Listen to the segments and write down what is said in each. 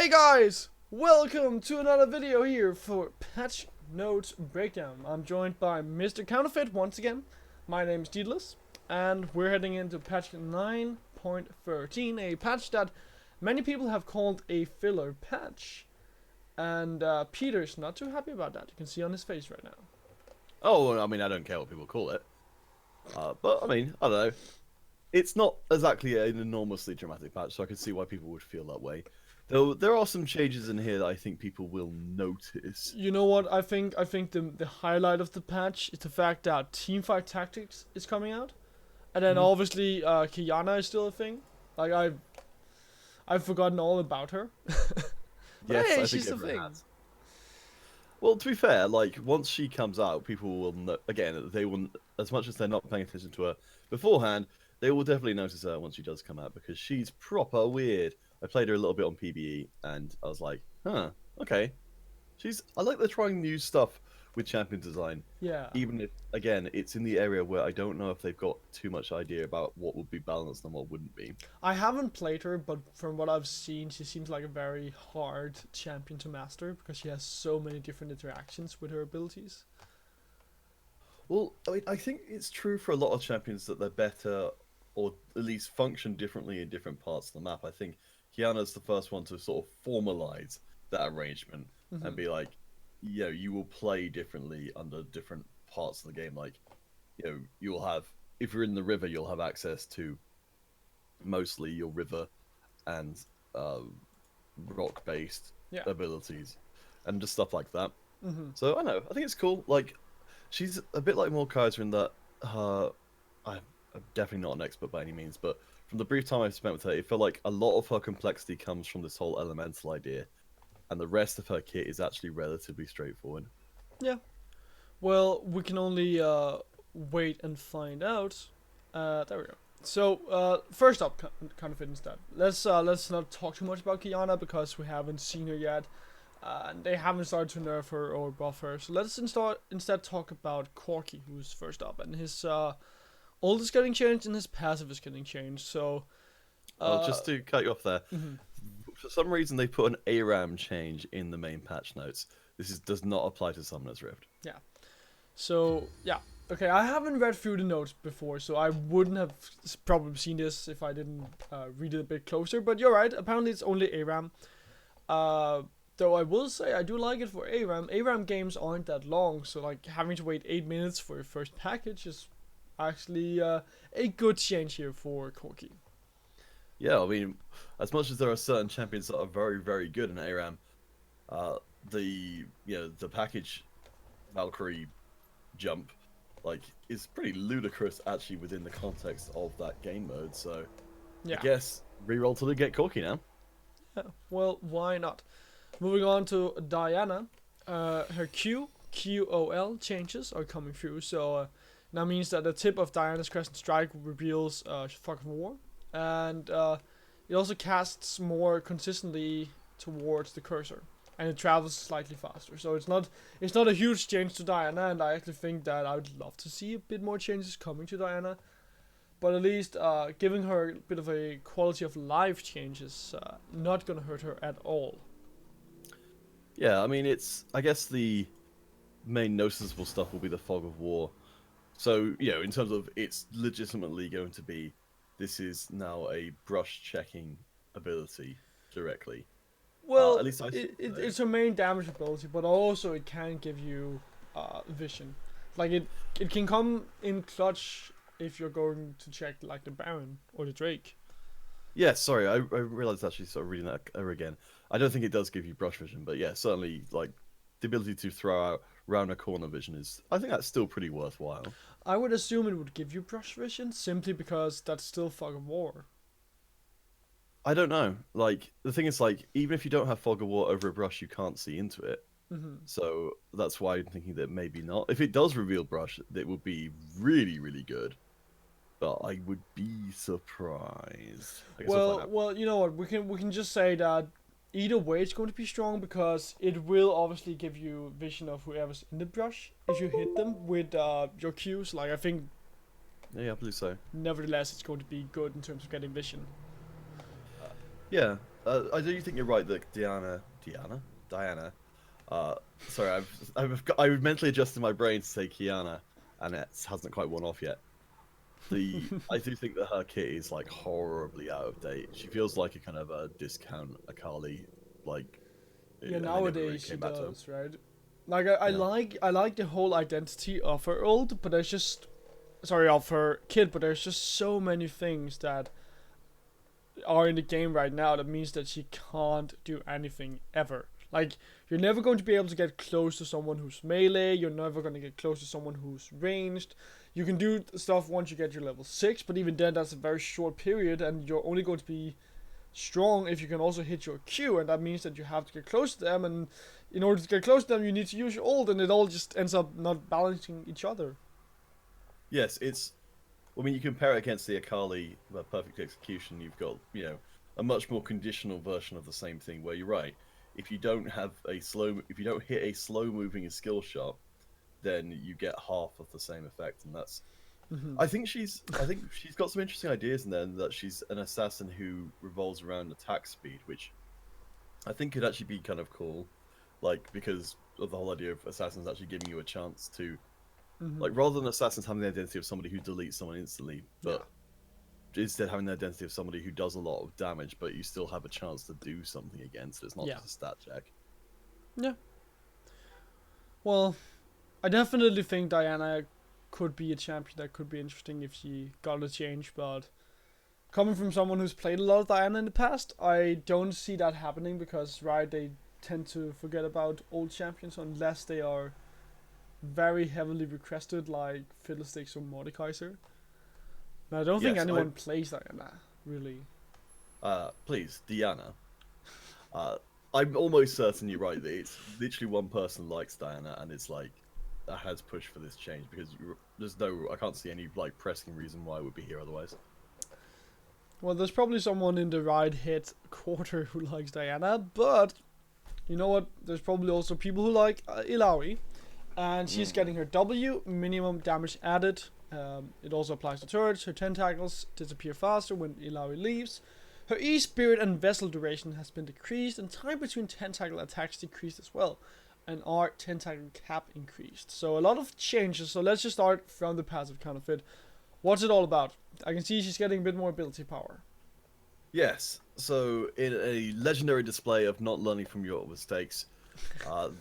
Hey guys! Welcome to another video here for Patch Notes Breakdown. I'm joined by Mr. Counterfeit once again. My name is Daedalus, and we're heading into patch 9.13, a patch that many people have called a filler patch. And Peter's not too happy about that. You can see on his face right now. Oh, I mean, I don't care what people call it. But, I mean, I don't know. It's not exactly an enormously dramatic patch, so I can see why people would feel that way. Though there are some changes in here that I think people will notice. You know what? I think the highlight of the patch is the fact that Teamfight Tactics is coming out. And then obviously Kiana is still a thing. Like I've forgotten all about her. Yes, hey, I think she's a everyone thing. has. Well, to be fair, like, once she comes out, people will know, again, they will, as much as they're not paying attention to her beforehand, they will definitely notice her once she does come out, because she's proper weird. I played her a little bit on PBE, and I was like, huh, okay. I like they're trying new stuff with champion design. Yeah. Even if, again, it's in the area where I don't know if they've got too much idea about what would be balanced and what wouldn't be. I haven't played her, but from what I've seen, she seems like a very hard champion to master because she has so many different interactions with her abilities. Well, I mean, I think it's true for a lot of champions that they're better, or at least function differently in different parts of the map. I think Kiana's the first one to sort of formalize that arrangement and be like, you know, you will play differently under different parts of the game. Like, you know, you'll have, if you're in the river, you'll have access to mostly your river and rock-based abilities and just stuff like that. So I know, I think it's cool. Like, she's a bit like Mordekaiser in that I'm definitely not an expert by any means, but from the brief time I've spent with her, it felt like a lot of her complexity comes from this whole elemental idea, and the rest of her kit is actually relatively straightforward. Yeah. Well, we can only wait and find out. There we go. So first up, Counterfeit instead. Let's not talk too much about Kiana because we haven't seen her yet. And they haven't started to nerf her or buff her. So let's instead talk about Corki, who's first up. And his ult is getting changed and his passive is getting changed. So, well, just to cut you off there, for some reason they put an ARAM change in the main patch notes. Does not apply to Summoner's Rift. Yeah. So, yeah. Okay, I haven't read through the notes before, so I wouldn't have probably seen this if I didn't read it a bit closer. But you're right, apparently it's only ARAM. Though I will say I do like it for ARAM. ARAM games aren't that long, so like having to wait 8 minutes for your first package is actually a good change here for Corki. Yeah, I mean, as much as there are certain champions that are very, very good in ARAM, the package Valkyrie jump is pretty ludicrous actually within the context of that game mode. So Yeah. I guess reroll till they get Corki now. Yeah. Well, why not? Moving on to Diana, her QOL changes are coming through. So that means that the tip of Diana's Crescent Strike reveals Fog of War, and it also casts more consistently towards the cursor, and it travels slightly faster. So it's not a huge change to Diana, and I actually think that I would love to see a bit more changes coming to Diana. But at least giving her a bit of a quality of life change is not gonna hurt her at all. Yeah, I mean, I guess the main noticeable stuff will be the Fog of War. So, you know, in terms of it's legitimately going to be, this is now a brush checking ability directly. Well, at least it's her main damage ability, but also it can give you vision. Like it can come in clutch if you're going to check like the Baron or the Drake. Yeah, sorry, I realized actually sort of reading that again. I don't think it does give you brush vision, but yeah, certainly like the ability to throw out round a corner vision I think that's still pretty worthwhile. I would assume it would give you brush vision simply because that's still Fog of War. I don't know. Like the thing is, like even if you don't have Fog of War over a brush, you can't see into it. So that's why I'm thinking that maybe not. If it does reveal brush, it would be really, really good. But I would be surprised. Well, you know what? We can just say that either way it's going to be strong because it will obviously give you vision of whoever's in the brush if you hit them with your Qs. Like I think. Yeah, I believe so. Nevertheless, it's going to be good in terms of getting vision. Yeah, I do think you're right that Diana. Uh, sorry, I've mentally adjusted my brain to say Kiana, and it hasn't quite worn off yet. I do think that her kit is like horribly out of date. She feels like a kind of a discount Akali, like, Yeah, and they never really nowadays she came back to him. does, right? Like I Yeah. like I like the whole identity of her ult, but there's just sorry of her kid, but there's just so many things that are in the game right now that means that she can't do anything ever. Like you're never going to be able to get close to someone who's melee. You're never going to get close to someone who's ranged. You can do stuff once you get your level 6, but even then that's a very short period, and you're only going to be strong if you can also hit your Q, and that means that you have to get close to them, and in order to get close to them you need to use your ult, and it all just ends up not balancing each other. Yes, it's. I mean, you compare it against the Akali Perfect Execution. You've got a much more conditional version of the same thing. Where you're right, if you don't hit a slow moving skill shot, then you get half of the same effect, and that's. Hmm. I think she's got some interesting ideas in there, and that she's an assassin who revolves around attack speed, which I think could actually be kind of cool, like because of the whole idea of assassins actually giving you a chance to, Hmm. like, rather than assassins having the identity of somebody who deletes someone instantly, Yeah. but instead having the identity of somebody who does a lot of damage, but you still have a chance to do something against it. It's not Yeah. just a stat check. Yeah. Well, I definitely think Diana could be a champion that could be interesting if she got a change, but coming from someone who's played a lot of Diana in the past, I don't see that happening because, right, they tend to forget about old champions unless they are very heavily requested, like Fiddlesticks or Mordekaiser. And I don't think Yes, I anyone plays Diana, really. please, Diana. Uh, I'm almost certain you're right that it's literally one person likes Diana, and it's like that has pushed for this change because I can't see any like pressing reason why it would be here otherwise. Well, there's probably someone in the right hit quarter who likes Diana, but you know what? There's probably also people who like Ilaoi, and she's Mm. getting her W, minimum damage added. It also applies to turrets. Her tentacles disappear faster when Ilaoi leaves. Her E spirit and vessel duration has been decreased, and time between tentacle attacks decreased as well. And our tentacle cap increased. So a lot of changes. So let's just start from the passive counterfeit. What's it all about? I can see she's getting a bit more ability power. Yes. So, in a legendary display of not learning from your mistakes,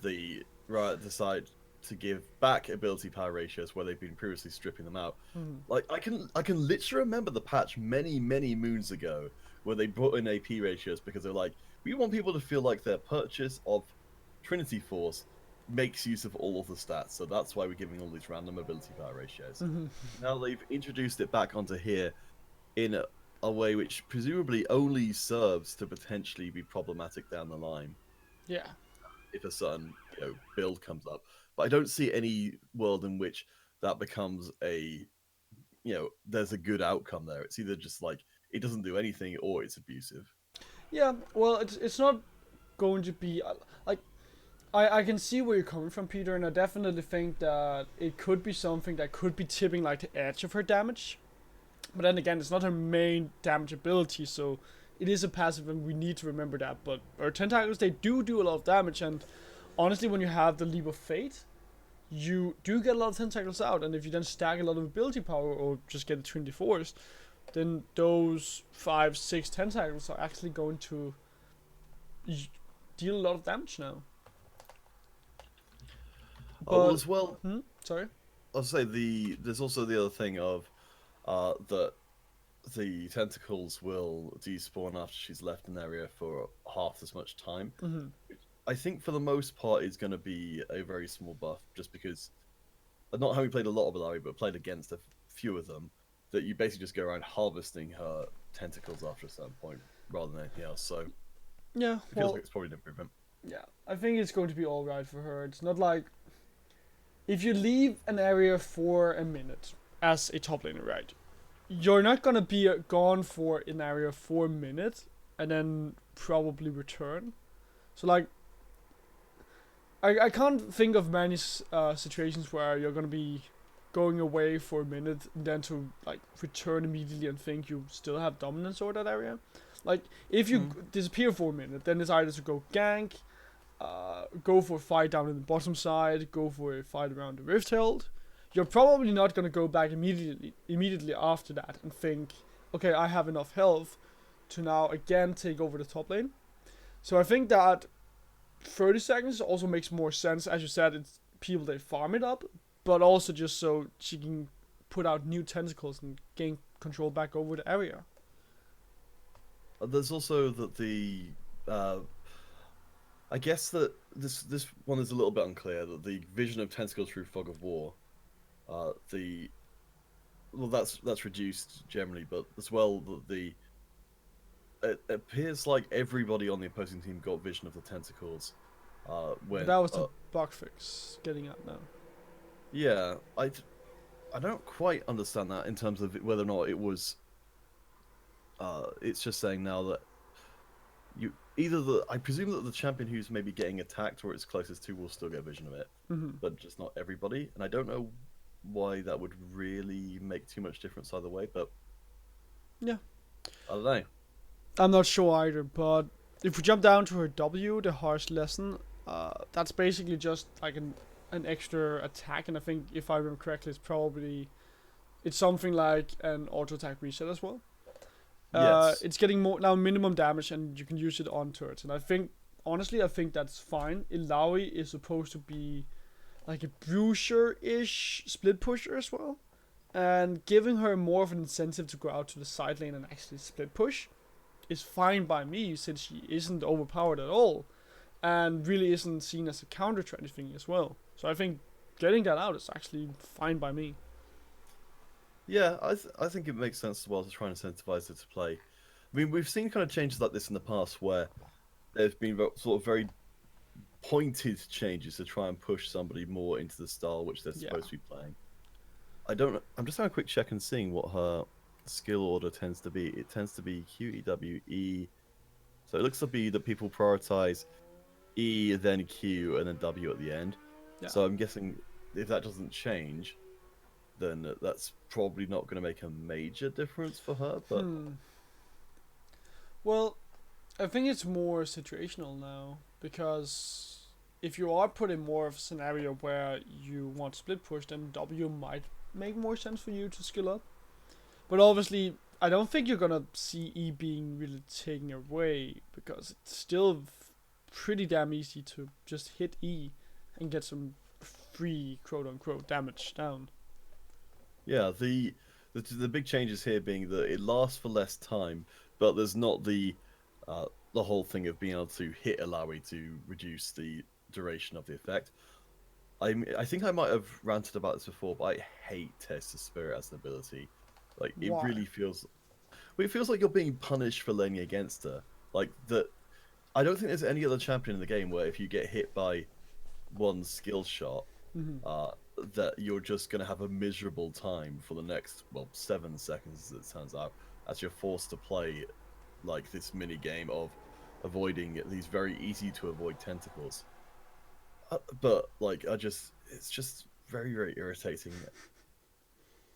the Riot decide to give back ability power ratios where they've been previously stripping them out. Mhm. Like I can literally remember the patch many moons ago where they brought in AP ratios because they're like, we want people to feel like their purchase of Trinity Force makes use of all of the stats, so that's why we're giving all these random ability power ratios. Mhm. Now they've introduced it back onto here in a way which presumably only serves to potentially be problematic down the line Yeah. if a certain build comes up. But I don't see any world in which that becomes a there's a good outcome there. It's either just like it doesn't do anything or it's abusive. Yeah. Well, it's not going to be like I can see where you're coming from, Peter, and I definitely think that it could be something that could be tipping like the edge of her damage. But then again, it's not her main damage ability, so it is a passive, and we need to remember that. But her tentacles, they do a lot of damage, and honestly, when you have the Leap of Fate, you do get a lot of tentacles out, and if you then stack a lot of ability power or just get a Trinity Force, then those 5, 6 tentacles are actually going to deal a lot of damage now. Oh well, But as well. sorry. I'll say there's also the other thing of that the tentacles will despawn after she's left an area for half as much time. Hmm. I think for the most part is going to be a very small buff, just because not having played a lot of Bellari, but played against a few of them, that you basically just go around harvesting her tentacles after a certain point rather than anything else. So Yeah. it feels Well, like it's probably an improvement. yeah. I think it's going to be all right for her. It's not like if you leave an area for a minute as a top laner, right? You're not gonna be gone for an area for a minute and then probably return. So like, I can't think of many situations where you're gonna be going away for a minute and then to like return immediately and think you still have dominance over that area. Like if you disappear for a minute, then it's either to go gank, go for a fight down in the bottom side, go for a fight around the rift hilt. You're probably not gonna go back immediately after that and think, okay, I have enough health to now again take over the top lane. So I think that 30 seconds also makes more sense. As you said, it's people that farm it up, but also just so she can put out new tentacles and gain control back over the area. There's also the I guess that this one is a little bit unclear. That the vision of tentacles through fog of war, that's reduced generally, but as well that it appears like everybody on the opposing team got vision of the tentacles. When That was the bug fix getting out now. Yeah, I don't quite understand that in terms of whether or not it was. It's just saying now that I presume that the champion who's maybe getting attacked or it's closest to will still get vision of it, but just not everybody. And I don't know why that would really make too much difference either way, but yeah, I don't know. I'm not sure either, but if we jump down to her W, the harsh lesson, that's basically just like an extra attack, and I think if I remember correctly, it's something like an auto attack reset as well. Yes. It's getting more now minimum damage, and you can use it on turrets. And I think that's fine. Ilaoi is supposed to be like a bruiser-ish split pusher as well, and giving her more of an incentive to go out to the side lane and actually split push is fine by me, since she isn't overpowered at all, and really isn't seen as a counter to anything as well. So I think getting that out is actually fine by me. Yeah, I think it makes sense as well to try and incentivize her to play. I mean, we've seen kind of changes like this in the past where there's been sort of very pointed changes to try and push somebody more into the style which they're supposed to be playing. I'm just having a quick check and seeing what her skill order tends to be. It tends to be Q, E, W, E. So it looks to be that people prioritize E, then Q, and then W at the end. Yeah. So I'm guessing if that doesn't change, then that's probably not going to make a major difference for her. But well, I think it's more situational now, because if you are put in more of a scenario where you want split push, then W might make more sense for you to skill up. But obviously, I don't think you're gonna see E being really taken away, because it's still pretty damn easy to just hit E and get some free quote unquote damage down. Yeah, the big changes here being that it lasts for less time, but there's not the whole thing of being able to hit Ilaoi to reduce the duration of the effect. I think I might have ranted about this before, but I hate Test of Spirit as an ability. Like, it really feels... Well, it feels like you're being punished for laning against her. Like, that... I don't think there's any other champion in the game where if you get hit by one skill shot, that you're just going to have a miserable time for the next, 7 seconds, as it turns out, as you're forced to play, like, this mini-game of avoiding these very easy-to-avoid tentacles. But, like, it's just very, very irritating.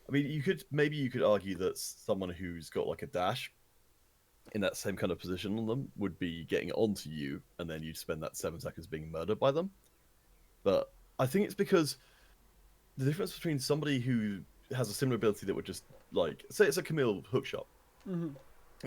I mean, maybe you could argue that someone who's got, like, a dash in that same kind of position on them would be getting onto you, and then you'd spend that 7 seconds being murdered by them. But I think it's because the difference between somebody who has a similar ability that would just, like, say it's a Camille hookshot, and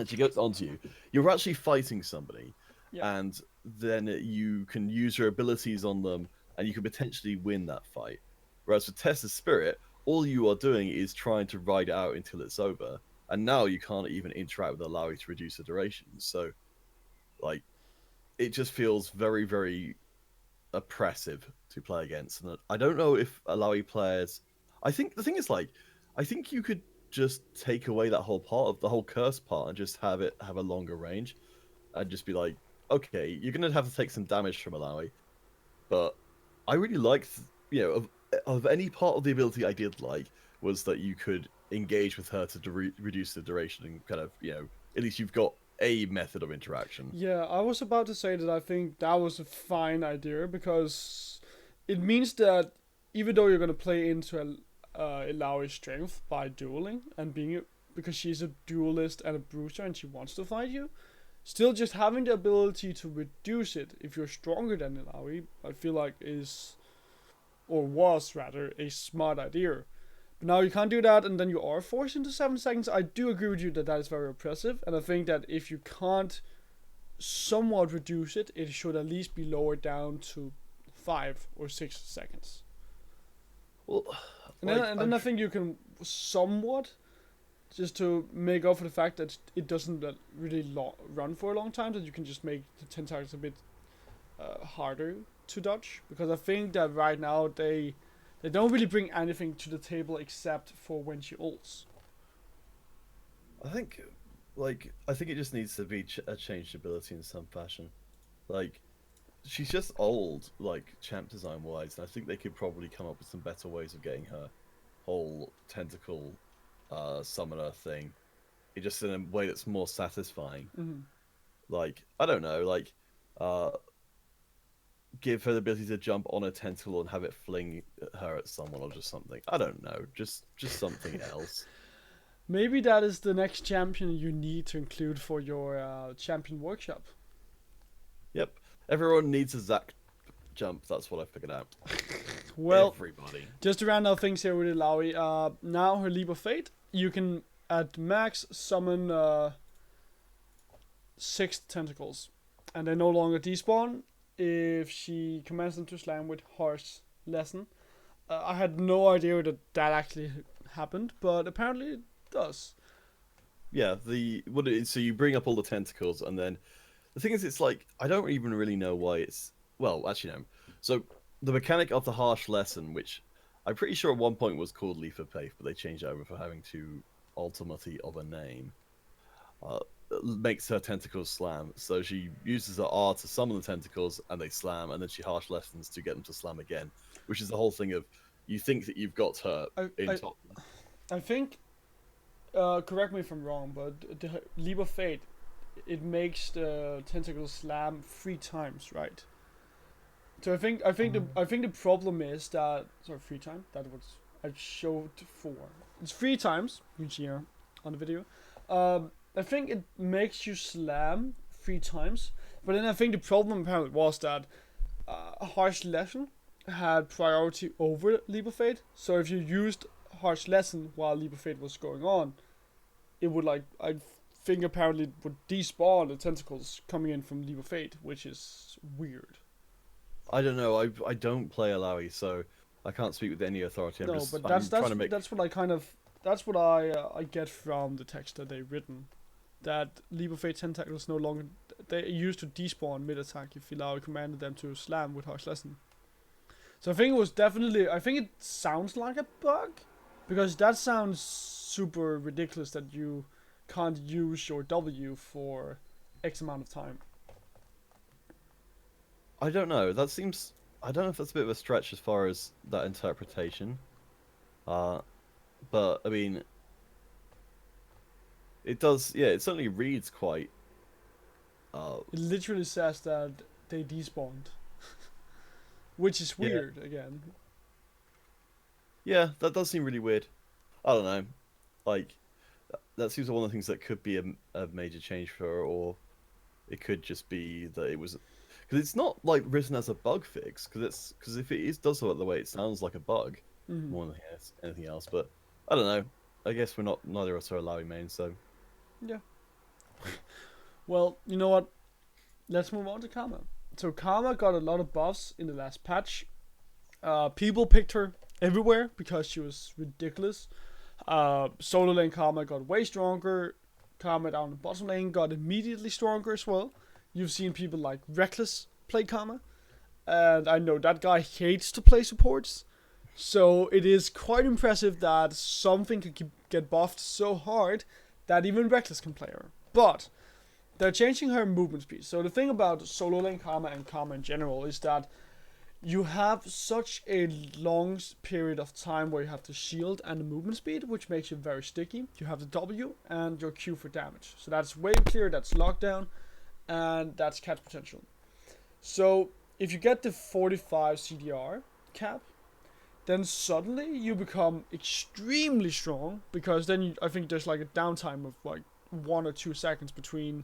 she gets onto you, you're actually fighting somebody, and then you can use your abilities on them, and you can potentially win that fight. Whereas for Test of Spirit, all you are doing is trying to ride it out until it's over, and now you can't even interact with Ilaoi to reduce the duration. So, like, it just feels very, very oppressive to play against. And I don't know if Ilaoi players... I think the thing is, like, I think you could just take away that whole part of the whole curse part and just have it have a longer range, and just be like, okay, you're gonna have to take some damage from Ilaoi, but I really liked, of any part of the ability I did like, was that you could engage with her to reduce the duration and kind of, at least you've got a method of interaction. Yeah, I was about to say that I think that was a fine idea, because it means that even though you're going to play into Ilaoi's strength by dueling and because she's a duelist and a bruiser and she wants to fight you. Still, just having the ability to reduce it if you're stronger than Ilaoi, I feel like was rather, a smart idea. But now you can't do that, and then you are forced into 7 seconds. I do agree with you that is very oppressive, and I think that if you can't somewhat reduce it, it should at least be lowered down to 5 or 6 seconds. Well, and then I think you can somewhat, just to make up for the fact that it doesn't really run for a long time, that you can just make the tentacles a bit harder to dodge. Because I think that right now they don't really bring anything to the table except for when she ults. I think it just needs to be a changed ability in some fashion. Like, she's just old, like, champ design wise, and I think they could probably come up with some better ways of getting her whole tentacle summoner thing just in a way that's more satisfying. Mm-hmm. Like, I don't know, like, give her the ability to jump on a tentacle and have it fling her at someone or just something. I don't know, just something else. Maybe that is the next champion you need to include for your champion workshop. Yep. Everyone needs a Zac jump. That's what I figured out. Well, everybody. Just to round out things here with Ilaoi, now her Leap of Fate, you can at max summon 6 tentacles. And they no longer despawn if she commands them to slam with Harsh Lesson. I had no idea that actually happened, but apparently it does. Yeah, so you bring up all the tentacles, and then the thing is, it's like, I don't even really know why it's, well, actually no. So the mechanic of the Harsh Lesson, which I'm pretty sure at one point was called Leaf of Faith, but they changed it over for having too ultimately of a name, makes her tentacles slam. So she uses her R to summon the tentacles, and they slam, and then she Harsh Lessons to get them to slam again, which is the whole thing of, you think that you've got her top. I think, correct me if I'm wrong, but the Leap of Fate, it makes the tentacles slam 3 times, right? So I think the problem is that, sorry, 3 times. That was, I showed 4. It's 3 times. You can see here on the video. I think it makes you slam 3 times, but then I think the problem apparently was that Harsh Lesson had priority over Leap of Fate. So if you used Harsh Lesson while Leap of Fate was going on, it would, like, I think apparently would despawn the tentacles coming in from Leap of Fate, which is weird. I don't know. I don't play Ilaoi, so I can't speak with any authority. But that's what I get from the text that they've written. That Leap of Fate tentacles no longer, they used to despawn mid attack if Ilaoi commanded them to slam with Harsh Lesson. So I think it sounds like a bug, because that sounds super ridiculous that you can't use your W for X amount of time. I don't know. I don't know if that's a bit of a stretch as far as that interpretation. But I mean, it does. Yeah, it certainly reads quite. It literally says that they despawned, which is weird again. Yeah, that does seem really weird. I don't know. Like, that seems like one of the things that could be a major change for her, or it could just be that it was. Because it's not, like, written as a bug fix, because if it does look the way it sounds like a bug, more than anything else. But I don't know. I guess neither of us are allowing main, so yeah. Well, you know what? Let's move on to Karma. So Karma got a lot of buffs in the last patch. People picked her everywhere because she was ridiculous. Solo lane Karma got way stronger. Karma down the bottom lane got immediately stronger as well. You've seen people like Reckless play Karma, and I know that guy hates to play supports. So it is quite impressive that something can get buffed so hard that even Reckless can play her. But they're changing her movement speed. So the thing about solo lane Karma and Karma in general is that you have such a long period of time where you have the shield and the movement speed, which makes you very sticky. You have the W and your Q for damage. So that's wave clear, that's lockdown, and that's catch potential. So if you get the 45 CDR cap, then suddenly you become extremely strong because then I think there's like a downtime of like 1 or 2 seconds between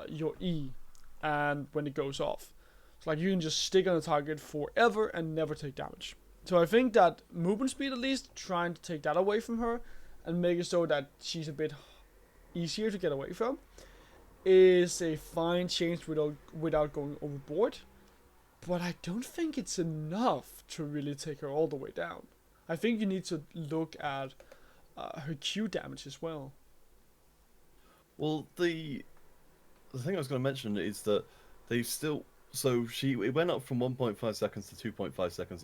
your E and when it goes off. It's like you can just stick on the target forever and never take damage. So I think that movement speed, at least, trying to take that away from her and make it so that she's a bit easier to get away from, is a fine change without going overboard. But I don't think it's enough to really take her all the way down. I think you need to look at her Q damage as well. Well, the thing I was going to mention is that they still. So it went up from 1.5 seconds to 2.5 seconds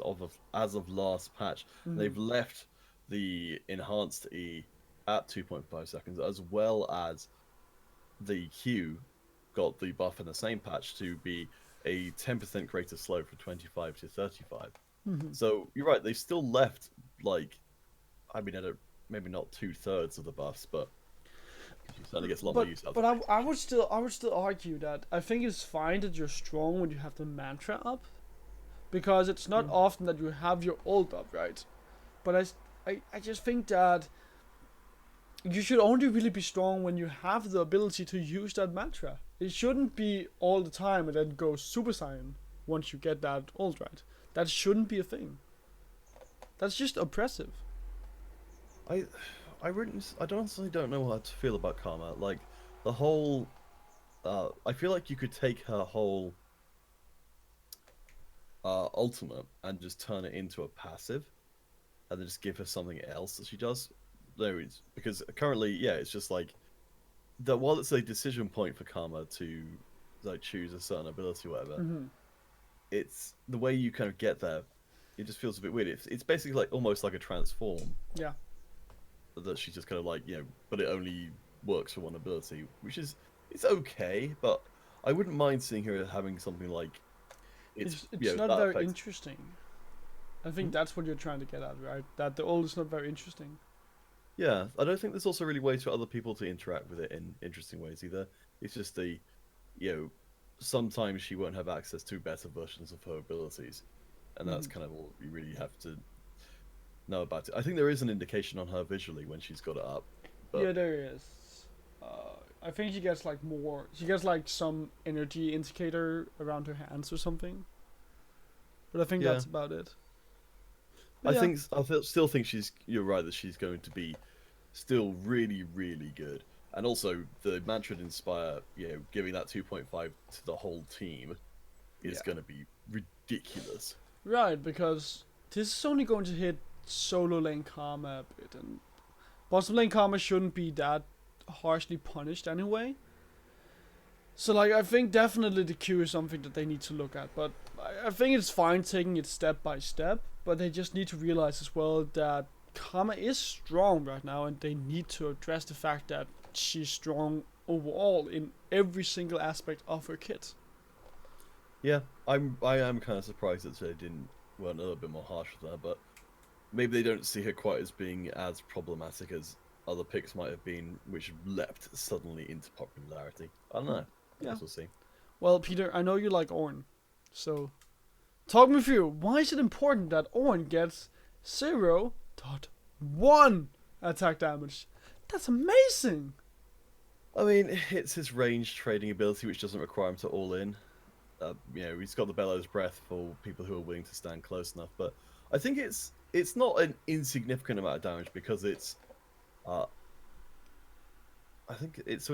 as of last patch. Mm-hmm. They've left the enhanced E at 2.5 seconds, as well as the Q got the buff in the same patch to be a 10% greater slow from 25 to 35. Mm-hmm. So you're right, they still left, like, I mean, maybe not 2/3 of the buffs, but she certainly gets a lot more use out of it. But I would still argue that I think it's fine that you're strong when you have the mantra up, because it's not often that you have your ult up, right? But I just think that you should only really be strong when you have the ability to use that mantra. It shouldn't be all the time and then go Super Saiyan once you get that ult right. That shouldn't be a thing. That's just oppressive. I honestly don't know how to feel about Karma. Like, the whole... I feel like you could take her whole ultimate and just turn it into a passive, and then just give her something else that she does. Because currently, yeah, it's just like... that while it's a decision point for Karma to like choose a certain ability or whatever, it's the way you kind of get there, it just feels a bit weird. It's basically like almost like a transform. Yeah. That she's just kind of like, but it only works for one ability, which is, it's okay, but I wouldn't mind seeing her having something like it's not very interesting. I think that's what you're trying to get at, right? That the ult is not very interesting. Yeah, I don't think there's also really ways for other people to interact with it in interesting ways either. It's just sometimes she won't have access to better versions of her abilities, and that's kind of all you really have to know about it. I think there is an indication on her visually when she's got it up. But... yeah, there is. I think she gets like more. She gets like some energy indicator around her hands or something. But I think that's about it. But I still think you're right that she's going to be still really, really good. And also the mantra inspire, giving that 2.5 to the whole team is going to be ridiculous. Right, because this is only going to hit solo lane Karma a bit, and bottom lane Karma shouldn't be that harshly punished anyway. So like, I think definitely the Q is something that they need to look at, but I think it's fine taking it step by step, but they just need to realize as well that Karma is strong right now, and they need to address the fact that she's strong overall in every single aspect of her kit. Yeah, I am kind of surprised that they weren't a little bit more harsh with her, but maybe they don't see her quite as being as problematic as other picks might have been, which leapt suddenly into popularity. I don't know. I guess we'll see. Well, Peter, I know you like Ornn, so talk me through. Why is it important that Ornn gets 0.1 attack damage? That's amazing! I mean, it's his range trading ability, which doesn't require him to all in. He's got the bellows breath for people who are willing to stand close enough. But I think it's not an insignificant amount of damage because it's it's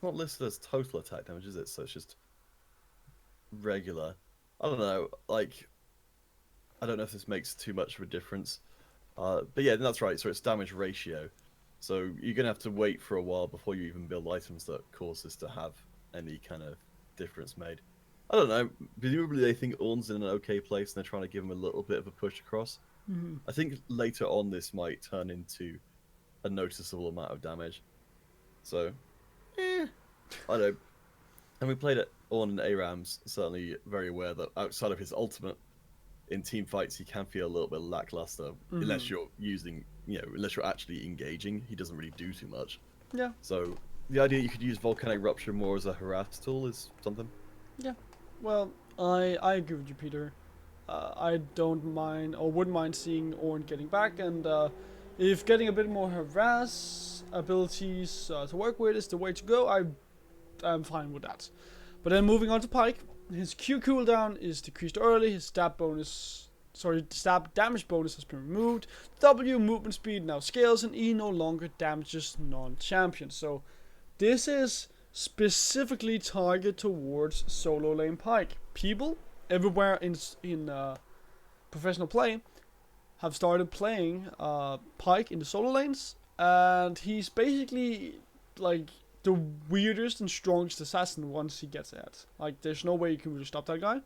not listed as total attack damage, is it? So it's just regular. I don't know. Like, I don't know if this makes too much of a difference. But yeah, that's right. So it's damage ratio. So you're gonna have to wait for a while before you even build items that cause this to have any kind of difference made. I don't know. Presumably they think Ornn's in an okay place and they're trying to give him a little bit of a push across. I think later on this might turn into a noticeable amount of damage. So, I don't know. And we played at Ornn and ARAM's, certainly very aware that outside of his ultimate, in team fights he can feel a little bit lackluster unless you're unless you're actually engaging. He doesn't really do too much. Yeah. So the idea you could use Volcanic Rupture more as a harass tool is something. Yeah. Well, I agree with you, Peter. I don't mind or wouldn't mind seeing Ornn getting back, and if getting a bit more harass abilities to work with is the way to go, I'm fine with that. But then moving on to Pike, his Q cooldown is decreased early, his stab damage bonus has been removed, W movement speed now scales, and E no longer damages non-champions. So this is specifically targeted towards solo lane Pike. People everywhere in professional play have started playing Pike in the solo lanes, and he's basically like the weirdest and strongest assassin once he gets ahead. Like, there's no way you can really stop that guy.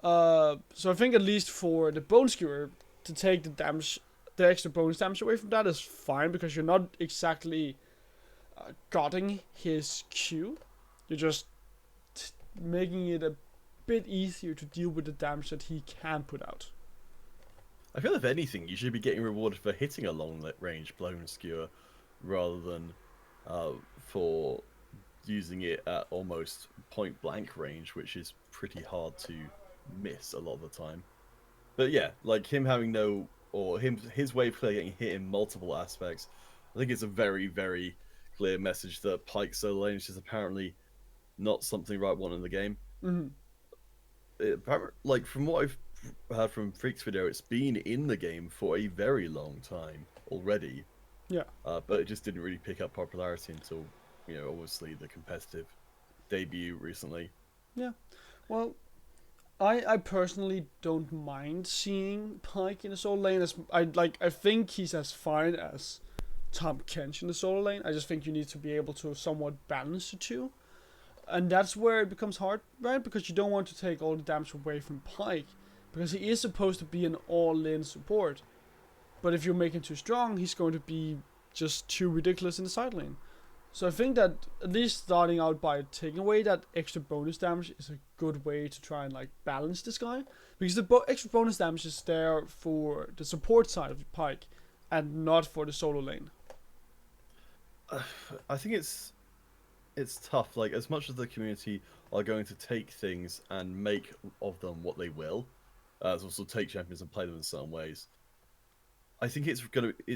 So I think at least for the Bone Skewer to take the extra bonus damage away from that is fine, because you're not exactly guarding his Q. You're just making it a bit easier to deal with the damage that he can put out. I feel if anything, you should be getting rewarded for hitting a long range blown skewer rather than for using it at almost point blank range, which is pretty hard to miss a lot of the time. But yeah, like him having his wave clear getting hit in multiple aspects, I think it's a very, very clear message that Pike solo lane is just apparently not something right one in the game. Like from what I've heard from Freak's video, it's been in the game for a very long time already. Yeah. But it just didn't really pick up popularity until, obviously the competitive debut recently. Yeah. Well, I personally don't mind seeing Pike in the solo lane. I think he's as fine as Tahm Kench in the solo lane. I just think you need to be able to somewhat balance the two. And that's where it becomes hard, right? Because you don't want to take all the damage away from Pike, because he is supposed to be an all-in support. But if you make him too strong, he's going to be just too ridiculous in the side lane. So I think that at least starting out by taking away that extra bonus damage is a good way to try and balance this guy. Because the extra bonus damage is there for the support side of the Pike and not for the solo lane. I think it's tough. Like, as much as the community are going to take things and make of them what they will, as also take champions and play them in certain ways, I think it's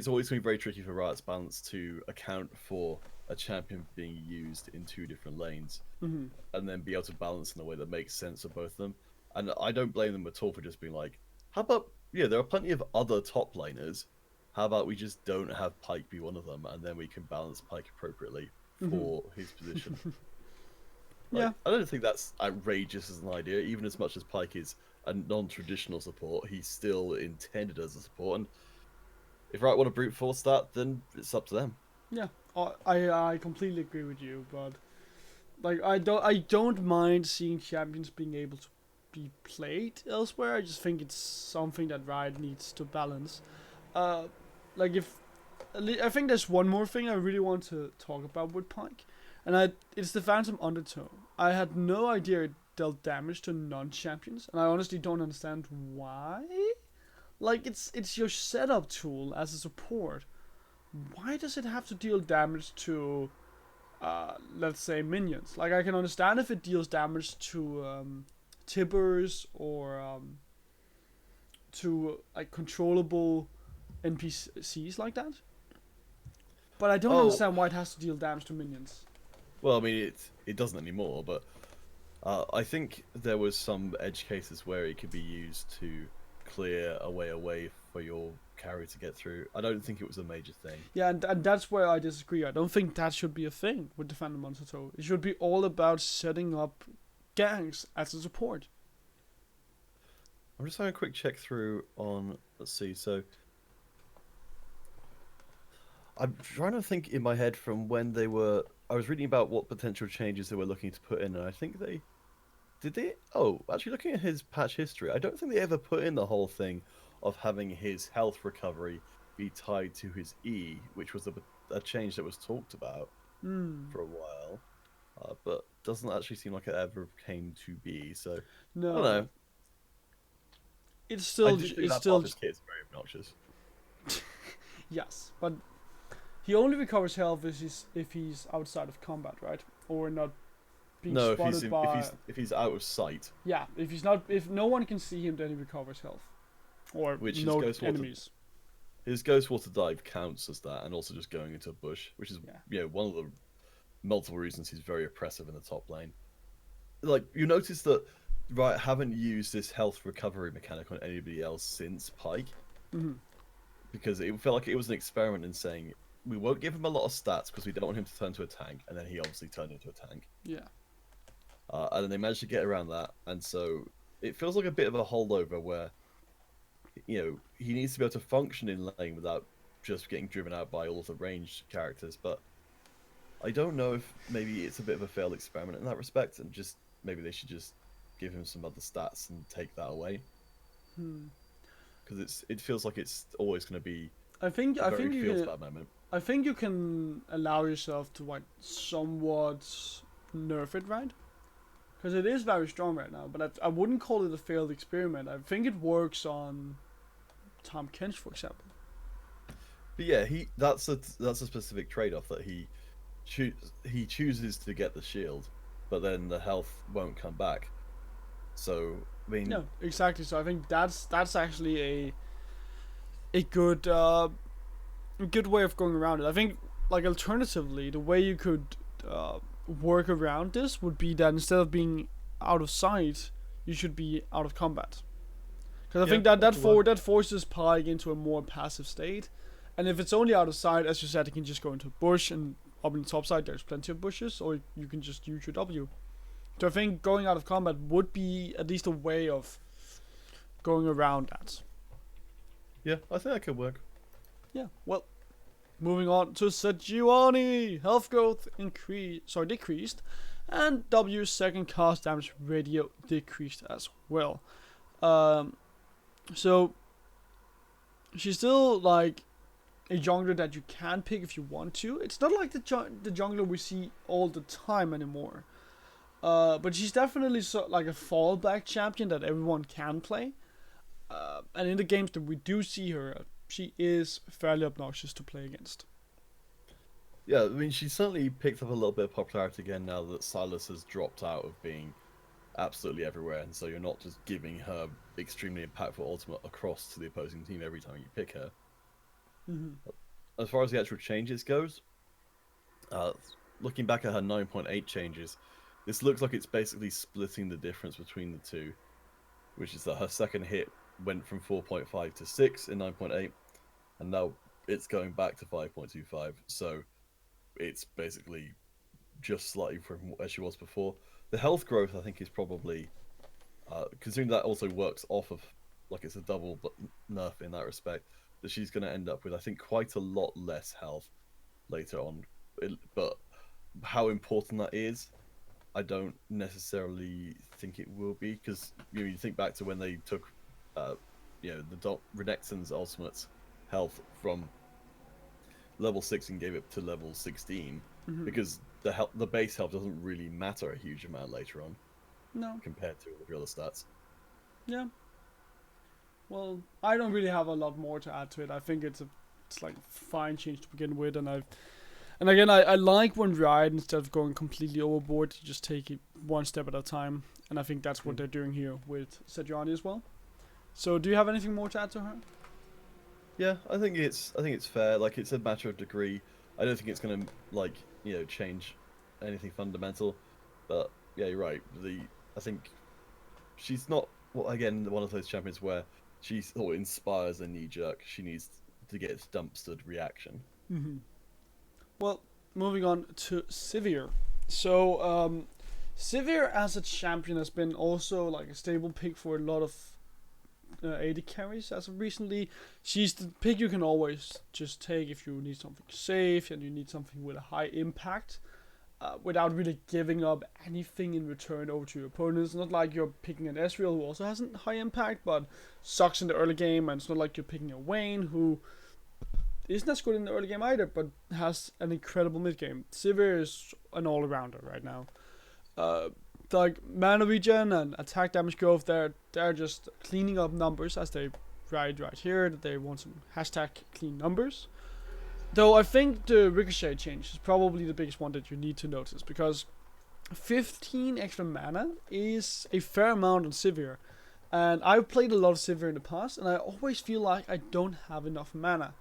always going to be very tricky for Riot's balance to account for a champion being used in two different lanes, and then be able to balance in a way that makes sense for both of them. And I don't blame them at all for just being like, how about, there are plenty of other top laners. How about we just don't have Pike be one of them, and then we can balance Pike appropriately for his position. Yeah. I don't think that's outrageous as an idea. Even as much as Pike is a non-traditional support, he's still intended as a support. And if Riot want to brute force that, then it's up to them. Yeah, I completely agree with you, but I don't mind seeing champions being able to be played elsewhere. I just think it's something that Riot needs to balance. I think there's one more thing I really want to talk about with Pike, and it's the Phantom Undertow. I had no idea it dealt damage to non-champions, and I honestly don't understand why. It's your setup tool as a support. Why does it have to deal damage to, let's say, minions? I can understand if it deals damage to tippers or to controllable NPCs like that. But I don't understand why it has to deal damage to minions. Well, I mean, it doesn't anymore, but I think there was some edge cases where it could be used to clear a way away for your carry to get through. I don't think it was a major thing. Yeah, and that's where I disagree. I don't think that should be a thing with the Phantom Undertow. It should be all about setting up ganks as a support. I'm just having a quick check through on, let's see, so I'm trying to think in my head from when I was reading about what potential changes they were looking to put in, and I think actually looking at his patch history, I don't think they ever put in the whole thing of having his health recovery be tied to his E, which was a change that was talked about for a while, but doesn't actually seem like it ever came to be, so no. I don't know. It's still This kid is very obnoxious. Yes, but he only recovers health if he's outside of combat, right? Or not being No, spotted by. if he's out of sight, Yeah, if he's not, if no one can see him, then he recovers health, or which is no Ghost Water. enemies. His Ghost Water dive counts as that, and also just going into a bush, which is Yeah. one of the multiple reasons he's very oppressive in the top lane. Like you notice that Riot haven't used this health recovery mechanic on anybody else since Pike, because it felt like it was an experiment in saying we won't give him a lot of stats because we don't want him to turn into a tank, and then he obviously turned into a tank. Yeah. And then they managed to get around that, and so it feels like a bit of a holdover where, he needs to be able to function in lane without just getting driven out by all of the ranged characters. But I don't know if maybe it's a bit of a failed experiment in that respect, and just maybe they should just give him some other stats and take that away. Because it feels like it's always going to be. I think you feels can. bad moment. I think you can allow yourself to like somewhat nerf it, right? Because it is very strong right now, but I wouldn't call it a failed experiment. I think it works on Tom Kench, for example. But yeah, that's a specific trade-off that he chooses to get the shield, but then the health won't come back. So I mean, no, exactly. So I think that's actually a good way of going around it. I think like alternatively, the way you could work around this would be that instead of being out of sight, you should be out of combat. Because I think that forces Pike into a more passive state, and if it's only out of sight, as you said, he can just go into a bush, and up in the top side there's plenty of bushes, or you can just use your W. So I think going out of combat would be at least a way of going around that. Yeah, I think that could work. Yeah, well, moving on to Sejuani. Health growth decreased, and W's second cast damage radio decreased as well. So she's still like a jungler that you can pick if you want to. It's not like the jungler we see all the time anymore. But she's definitely like a fallback champion that everyone can play. And in the games that we do see her, she is fairly obnoxious to play against. Yeah, I mean, she certainly picked up a little bit of popularity again now that Silas has dropped out of being absolutely everywhere, and so you're not just giving her extremely impactful ultimate across to the opposing team every time you pick her. As far as the actual changes goes, looking back at her 9.8 changes, this looks like it's basically splitting the difference between the two, which is that her second hit went from 4.5 to 6 in 9.8, and now it's going back to 5.25, so it's basically just slightly from where she was before. The health growth, I think, is probably, considering that also works off of, like it's a double nerf in that respect, that she's going to end up with, I think, quite a lot less health later on. But how important that is, I don't necessarily think it will be, because you think back to when they took, the Renekton's ultimate health from level 6 and gave it to level 16, because the base health doesn't really matter a huge amount later on. No. Compared to the other stats. Yeah. Well, I don't really have a lot more to add to it. I think it's like fine change to begin with, and again I like when Riot, instead of going completely overboard, you just take it one step at a time, and I think that's what they're doing here with Sejuani as well. So, do you have anything more to add to her? Yeah, I think it's fair. Like, it's a matter of degree. I don't think it's gonna change anything fundamental, but yeah, you're right. I think she's not again one of those champions where she sort of inspires a knee jerk. She needs to get its dumpstered reaction. Well, moving on to Sivir. So, Sivir as a champion has been also like a stable pick for a lot of AD carries as of recently. She's the pick you can always just take if you need something safe and you need something with a high impact, without really giving up anything in return over to your opponent. It's not like you're picking an Ezreal who also has a high impact but sucks in the early game, and it's not like you're picking a Vayne who isn't as good in the early game either but has an incredible mid game. Sivir is an all-rounder right now. Like mana regen and attack damage growth, they're just cleaning up numbers, as they write right here that they want some hashtag clean numbers. Though I think the ricochet change is probably the biggest one that you need to notice, because 15 extra mana is a fair amount on Sivir. And I've played a lot of Sivir in the past, and I always feel like I don't have enough mana.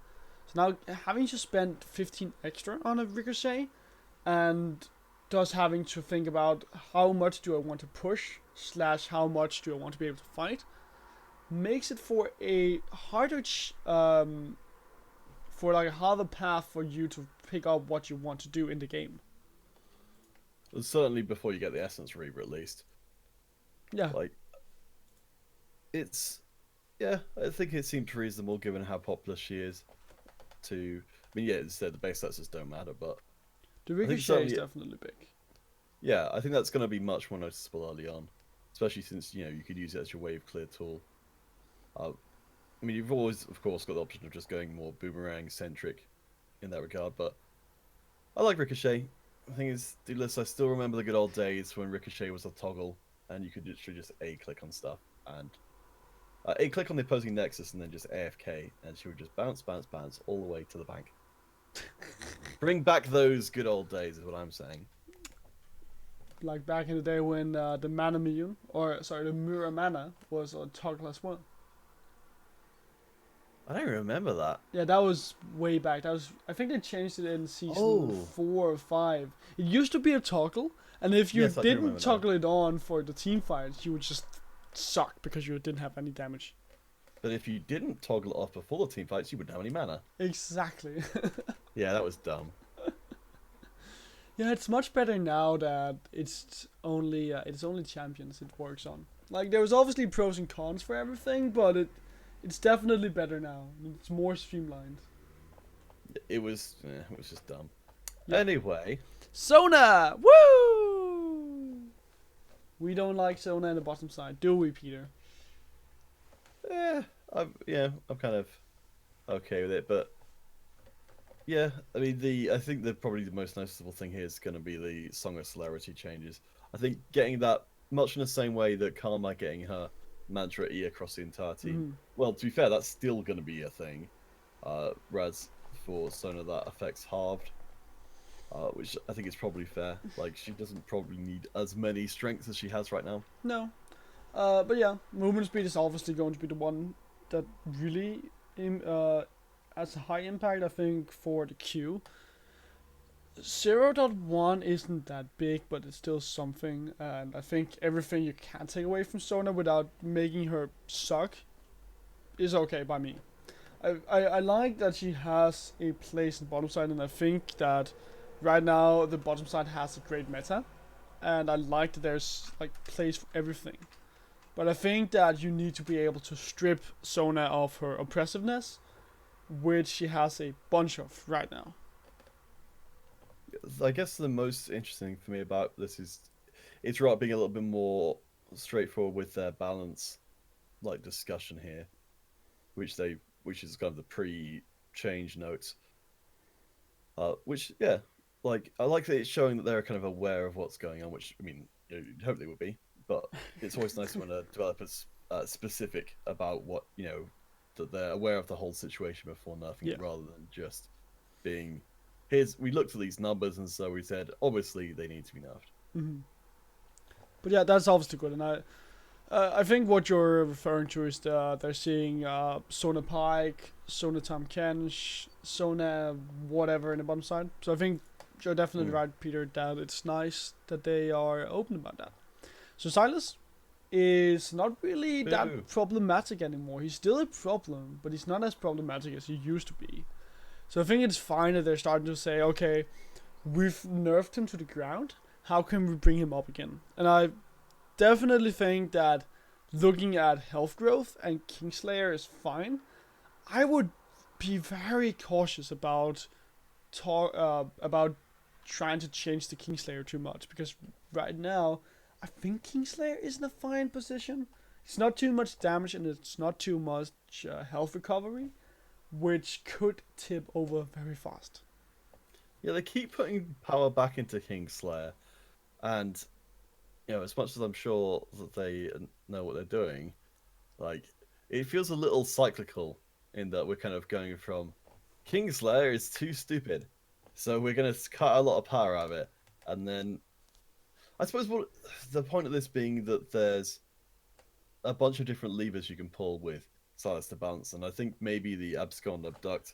So now having to spend 15 extra on a Ricochet, and thus having to think about how much do I want to push, slash how much do I want to be able to fight, makes it for a harder, for like a harder path for you to pick up what you want to do in the game. Certainly before you get the Essence Reaver, at least. Yeah. Like, it's... Yeah, I think it seemed reasonable given how popular she is. I mean, yeah, instead the base stats just don't matter, but... The Ricochet is definitely big. Yeah, I think that's going to be much more noticeable early on. Especially since, you could use it as your wave clear tool. I mean, you've always, of course, got the option of just going more boomerang-centric in that regard, but I like Ricochet. The thing is, Daedalus, I still remember the good old days when Ricochet was a toggle, and you could literally just A-click on stuff, and A-click on the opposing Nexus, and then just AFK, and she would just bounce, bounce, bounce, all the way to the bank. Bring back those good old days, is what I'm saying. Like back in the day when the Mana Million, the Mura Mana was a toggle as well. I don't remember that. Yeah, that was way back. I think they changed it in season 4 or 5. It used to be a toggle, and if you didn't toggle it on for the team fights, you would just suck because you didn't have any damage. But if you didn't toggle it off before the team fights, you wouldn't have any mana. Exactly. Yeah, that was dumb. Yeah, it's much better now that it's only champions it works on. Like, there was obviously pros and cons for everything, but it's definitely better now. It's more streamlined. It was just dumb. Yep. Anyway. Sona! Woo! We don't like Sona in the bottom side, do we, Peter? I'm kind of okay with it, but yeah, I mean, I think probably the most noticeable thing here is going to be the Song of Celerity changes. I think getting that much in the same way that Karma getting her Mantra E across the entire team. Well, to be fair, that's still going to be a thing. Whereas for Sona, that affects halved, which I think is probably fair. Like, she doesn't probably need as many strengths as she has right now. No. But yeah, movement speed is obviously going to be the one that really has a high impact, I think, for the Q. 0.1 isn't that big, but it's still something, and I think everything you can take away from Sona without making her suck is okay by me. I like that she has a place in the bottom side, and I think that right now the bottom side has a great meta, and I like that there's like place for everything. But I think that you need to be able to strip Sona of her oppressiveness, which she has a bunch of right now. I guess the most interesting for me about this is it's right being a little bit more straightforward with their balance, like, discussion here, which is kind of the pre-change notes. Which, yeah, like, I like that it's showing that they're kind of aware of what's going on, which, I mean, you'd hope they would be, but it's always nice when a developer's specific about what, that they're aware of the whole situation before nerfing it, rather than just being, we looked at these numbers and so we said, obviously they need to be nerfed. But yeah, that's obviously good, and I think what you're referring to is they're seeing Sona Pike, Sona Tam Kench, Sona whatever in the bottom side. So I think you're definitely right, Peter, that it's nice that they are open about that. So Silas is not really that problematic anymore. He's still a problem, but he's not as problematic as he used to be. So I think it's fine that they're starting to say, okay, we've nerfed him to the ground. How can we bring him up again? And I definitely think that looking at health growth and Kingslayer is fine. I would be very cautious about trying to change the Kingslayer too much, because right now I think Kingslayer is in a fine position. It's not too much damage and it's not too much health recovery, which could tip over very fast. Yeah, they keep putting power back into Kingslayer, and as much as I'm sure that they know what they're doing, like, it feels a little cyclical in that we're kind of going from Kingslayer is too stupid, so we're going to cut a lot of power out of it, and then I suppose what the point of this being that there's a bunch of different levers you can pull with Silas to balance, and I think maybe the abscond abduct,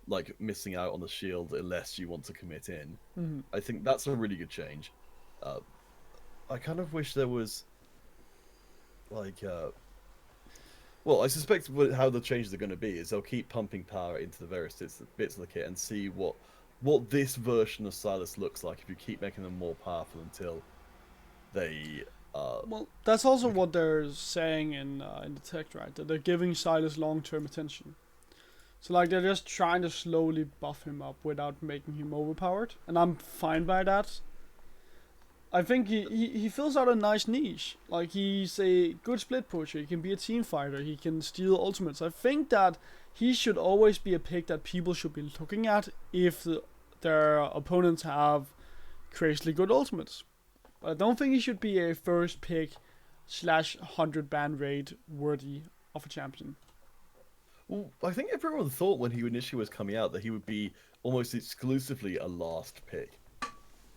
like missing out on the shield unless you want to commit in. Mm-hmm. I think that's a really good change. Uh, I kind of wish there was like well, I suspect how the changes are going to be is they'll keep pumping power into the various bits of the kit and see what this version of Silas looks like if you keep making them more powerful until they Well, that's also what they're saying in the text, right? That they're giving Silas long-term attention. So like they're just trying to slowly buff him up without making him overpowered, and I'm fine by that. I think he fills out a nice niche. Like he's a good split pusher. He can be a team fighter. He can steal ultimates. I think that he should always be a pick that people should be looking at if their opponents have crazily good ultimates. But I don't think he should be a first pick slash 100 ban rate worthy of a champion. well, I think everyone thought when he initially was coming out that he would be almost exclusively a last pick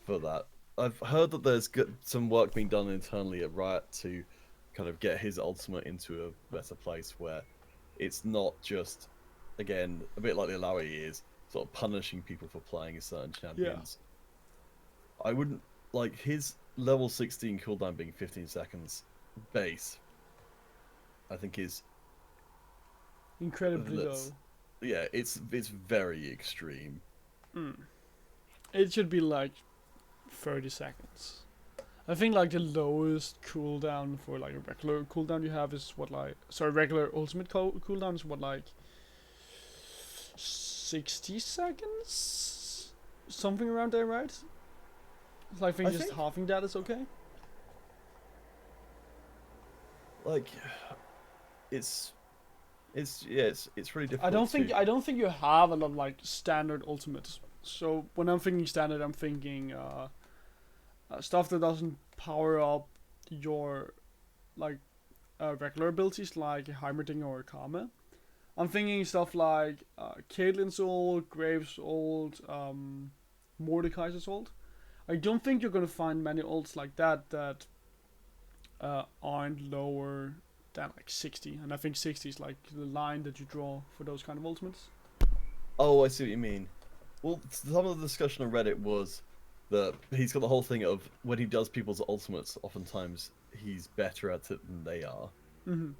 for that. I've heard that there's some work being done internally at Riot to kind of get his ultimate into a better place where it's not just, again, a bit like the Alawi is, sort of punishing people for playing certain champions. Yeah. I wouldn't like his level 16 cooldown being 15 seconds base. I think is incredibly low. Yeah, it's very extreme. It should be like 30 seconds. I think like the lowest cooldown for like a regular cooldown you have is regular ultimate cooldown is like 60 seconds? Something around there, right? So I think halving that is okay. Like it's really difficult. I don't think you have a lot of like standard ultimates. So when I'm thinking standard, I'm thinking stuff that doesn't power up your like regular abilities like Heimerdinger or Kame. I'm thinking stuff like Caitlyn's ult, Graves' ult, Mordekaiser's ult. I don't think you're gonna find many ults like that aren't lower than like 60, and I think 60 is like the line that you draw for those kind of ultimates. Oh, I see what you mean. Well, some of the discussion on Reddit was that he's got the whole thing of when he does people's ultimates, oftentimes he's better at it than they are. Mm-hmm.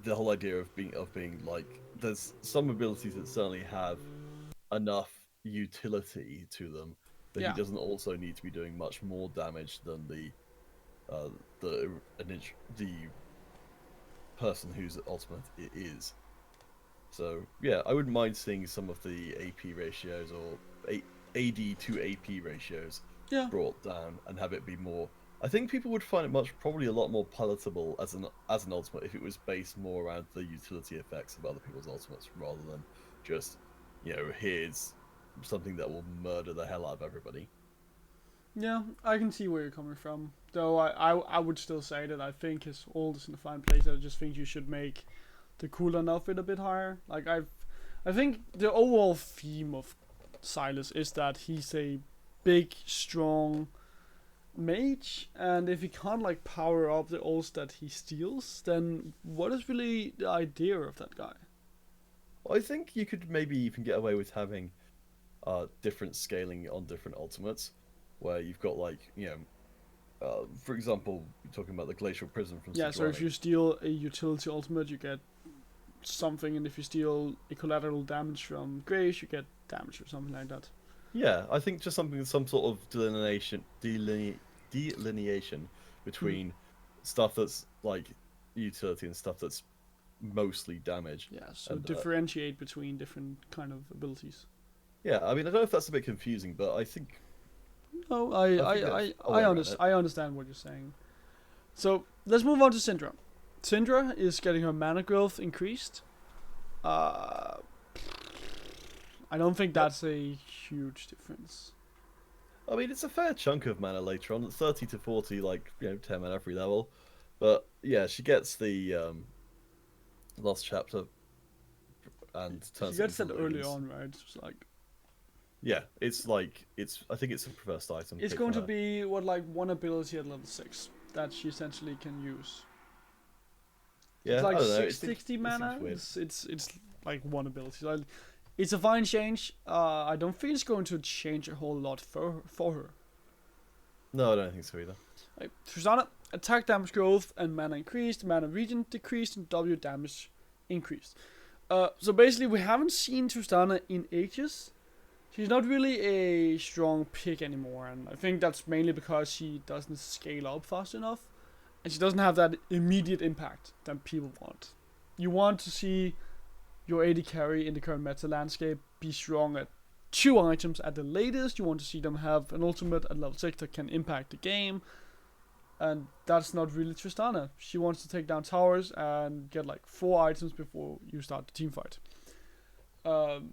The whole idea of being like, there's some abilities that certainly have enough utility to them that he doesn't also need to be doing much more damage than the person whose ultimate it is. So yeah, I wouldn't mind seeing some of the AP ratios or AD to AP ratios brought down and have it be more. I think people would find it probably a lot more palatable as an ultimate if it was based more around the utility effects of other people's ultimates rather than just, here's something that will murder the hell out of everybody. Yeah, I can see where you're coming from. Though I would still say that I think his ult is in a fine place. I just think you should make the cooldown of it a bit higher. Like I think the overall theme of Silas is that he's a big, strong mage, and if he can't like power up the ults that he steals, then what is really the idea of that guy? Well, I think you could maybe even get away with having different scaling on different ultimates, where you've got like for example, you're talking about the glacial prism from so if you steal a utility ultimate, you get something, and if you steal a collateral damage from Grace, you get damage or something like that. Yeah, I think just some sort of delineation between stuff that's like utility and stuff that's mostly damage. Yeah, so differentiate between different kind of abilities. Yeah, I mean, I don't know if that's a bit confusing, but I think. No, I understand what you're saying. So let's move on to Syndra. Syndra is getting her mana growth increased. I don't think that's a huge difference. I mean, it's a fair chunk of mana later on, 30 to 40, 10 mana every level. But yeah, she gets the last chapter and turns. She gets that early on, right? It's like Yeah, it's like I think it's a first item It's pick going for to her. be what like one ability at level 6 that she essentially can use. It's Yeah, like I don't know. 660 It seems mana. weird. It's like one ability. So it's a fine change. I don't feel it's going to change a whole lot for her. No, I don't think so either. Like, Tristana, attack damage growth and mana increased, mana region decreased, and W damage increased. So basically, we haven't seen Tristana in ages. She's not really a strong pick anymore, and I think that's mainly because she doesn't scale up fast enough, and she doesn't have that immediate impact that people want. You want to see your AD carry in the current meta landscape be strong at 2 items at the latest. You want to see them have an ultimate at level 6 that can impact the game, and that's not really Tristana. She wants to take down towers and get like 4 items before you start the team fight. Um,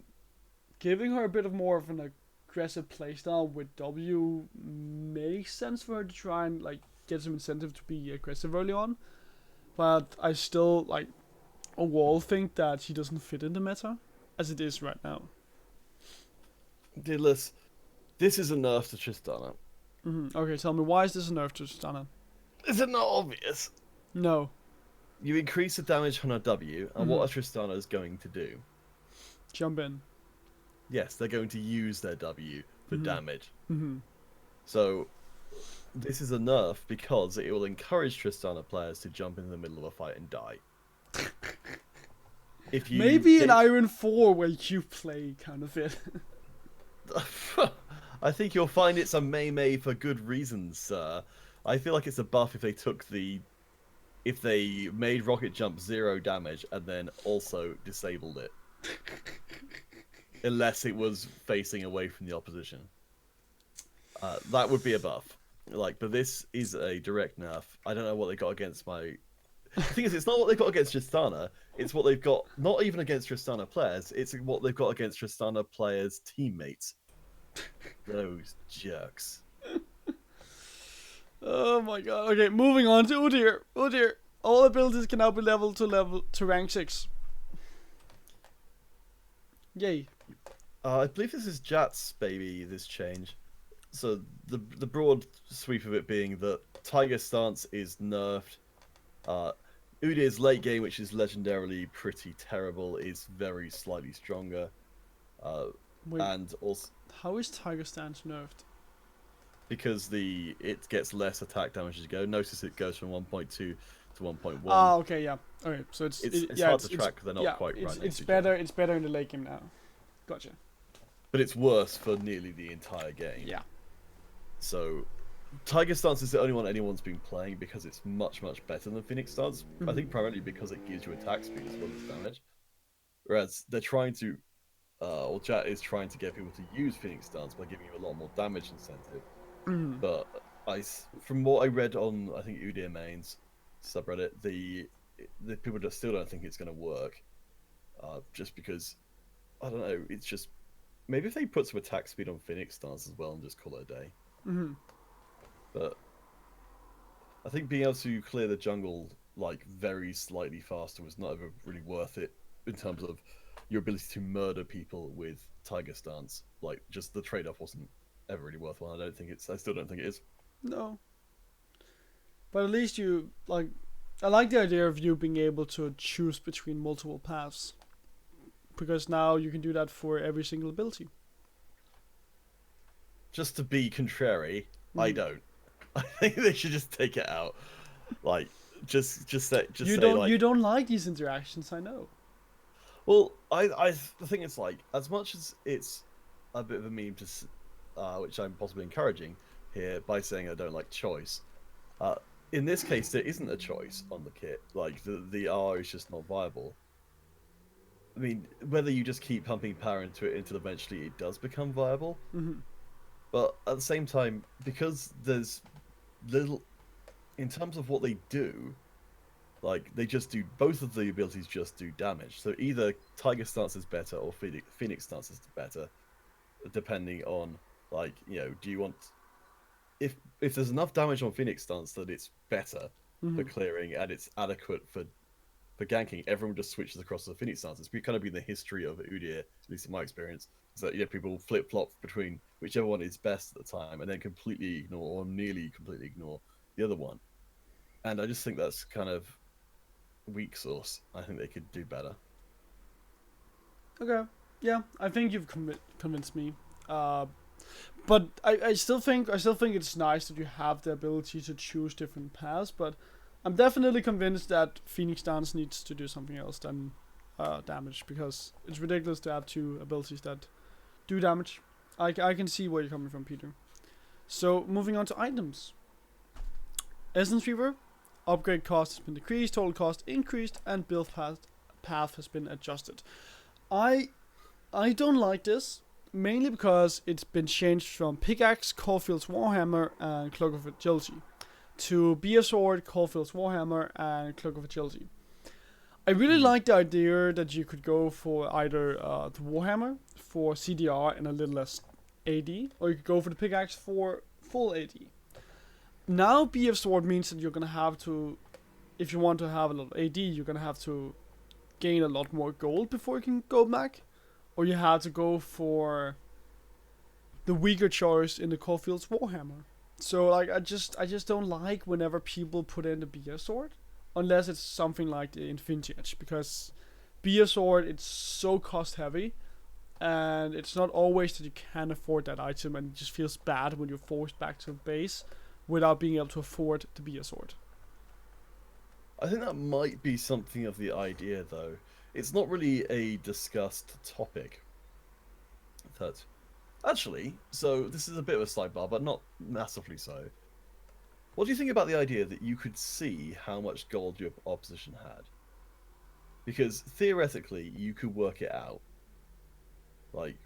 Giving her a bit of more of an aggressive playstyle with W makes sense for her to try and like get some incentive to be aggressive early on. But I still like overall think that she doesn't fit in the meta as it is right now. Daedalus, this is a nerf to Tristana. Okay, tell me, why is this a nerf to Stana? Is it not obvious? No. You increase the damage on a W, and what are Tristana's going to do? Jump in. Yes, they're going to use their W for damage. Mm-hmm. So this is a nerf because it will encourage Tristana players to jump into the middle of a fight and die. If you Maybe in Iron 4 where you play Counterfeit. I think you'll find it's a Mei for good reasons, sir. I feel like it's a buff if they made rocket jump 0 damage and then also disabled it. Unless it was facing away from the opposition. That would be a buff. But this is a direct nerf. I don't know what they got against my... The thing is, it's not what they've got against Tristana. It's what they've got, not even against Tristana players, it's what they've got against Tristana players' teammates. Those jerks. Oh my god. Okay, moving on to Udyr. Udyr. All abilities can now be leveled to rank 6. Yay. I believe this is Jat's baby, this change. So the broad sweep of it being that Tiger Stance is nerfed. Udyr's late game, which is legendarily pretty terrible, is very slightly stronger. Wait, and also how is Tiger Stance nerfed? because it gets less attack damage as you go. Notice it goes from 1.2 to 1.1. Ah, okay, yeah. Okay, so it's hard to track. They're not quite right. It's better. It's better in the late game now. Gotcha. But it's worse for nearly the entire game. Yeah. So, Tiger Stance is the only one anyone's been playing because it's much better than Phoenix Stance. I think primarily because it gives you attack speed as well as damage. Whereas they're trying to, or Jat is trying to get people to use Phoenix Stance by giving you a lot more damage incentive. But from what I read on, I think Udyr Main's subreddit, the people just still don't think it's going to work. Just because, I don't know, it's just maybe if they put some attack speed on Phoenix Stance as well and just call it a day. But I think being able to clear the jungle like very slightly faster was not ever really worth it in terms of your ability to murder people with Tiger Stance. Like, just the trade-off wasn't ever really worthwhile. I still don't think it is. No. But at least you like. I like the idea of you being able to choose between multiple paths, because now you can do that for every single ability. Just to be contrary, I don't. I think they should just take it out. Like, You don't like these interactions, I know. Well, I think it's like, as much as it's a bit of a meme to, which I'm possibly encouraging here by saying I don't like choice. In this case, there isn't a choice on the kit. Like, the R is just not viable. I mean, whether you just keep pumping power into it until eventually it does become viable. But at the same time, because there's little, in terms of what they do, like, they just do, both of the abilities just do damage. So either Tiger Stance is better or Phoenix Stance is better, depending on, like, you know, do you want, if there's enough damage on Phoenix Stance that it's better for clearing and it's adequate for for ganking, everyone just switches across to the Phoenix stance. It's kind of been the history of Udyr, at least in my experience, is that people flip flop between whichever one is best at the time, and then completely ignore or nearly completely ignore the other one. And I just think that's kind of weak sauce. I think they could do better. Okay. Yeah, I think you've convinced me. Uh, but I still think it's nice that you have the ability to choose different paths. But I'm definitely convinced that Phoenix Dance needs to do something else than damage, because it's ridiculous to have two abilities that do damage. I can see where you're coming from, Peter. So moving on to items. Essence Reaver, upgrade cost has been decreased, total cost increased, and build path has been adjusted. I don't like this, mainly because it's been changed from Pickaxe, Caulfield's Warhammer, and Cloak of Agility to Beer Sword, Caulfield's Warhammer, and Cloak of Agility. I really like the idea that you could go for either the Warhammer for CDR and a little less AD, or you could go for the Pickaxe for full AD. Now BF Sword means that you're gonna have to, if you want to have a lot of AD, you're gonna have to gain a lot more gold before you can go back, or you have to go for the weaker choice in the Caulfield's Warhammer. So like I just don't like whenever people put in the BF Sword, unless it's something like the Infinity Edge, because BF Sword, it's so cost heavy, and it's not always that you can afford that item, and it just feels bad when you're forced back to base without being able to afford the BF Sword. I think that might be something of the idea, though. It's not really a discussed topic. That actually, so this is a bit of a sidebar, but not massively so. What do you think about the idea that you could see how much gold your opposition had? Because theoretically, you could work it out, like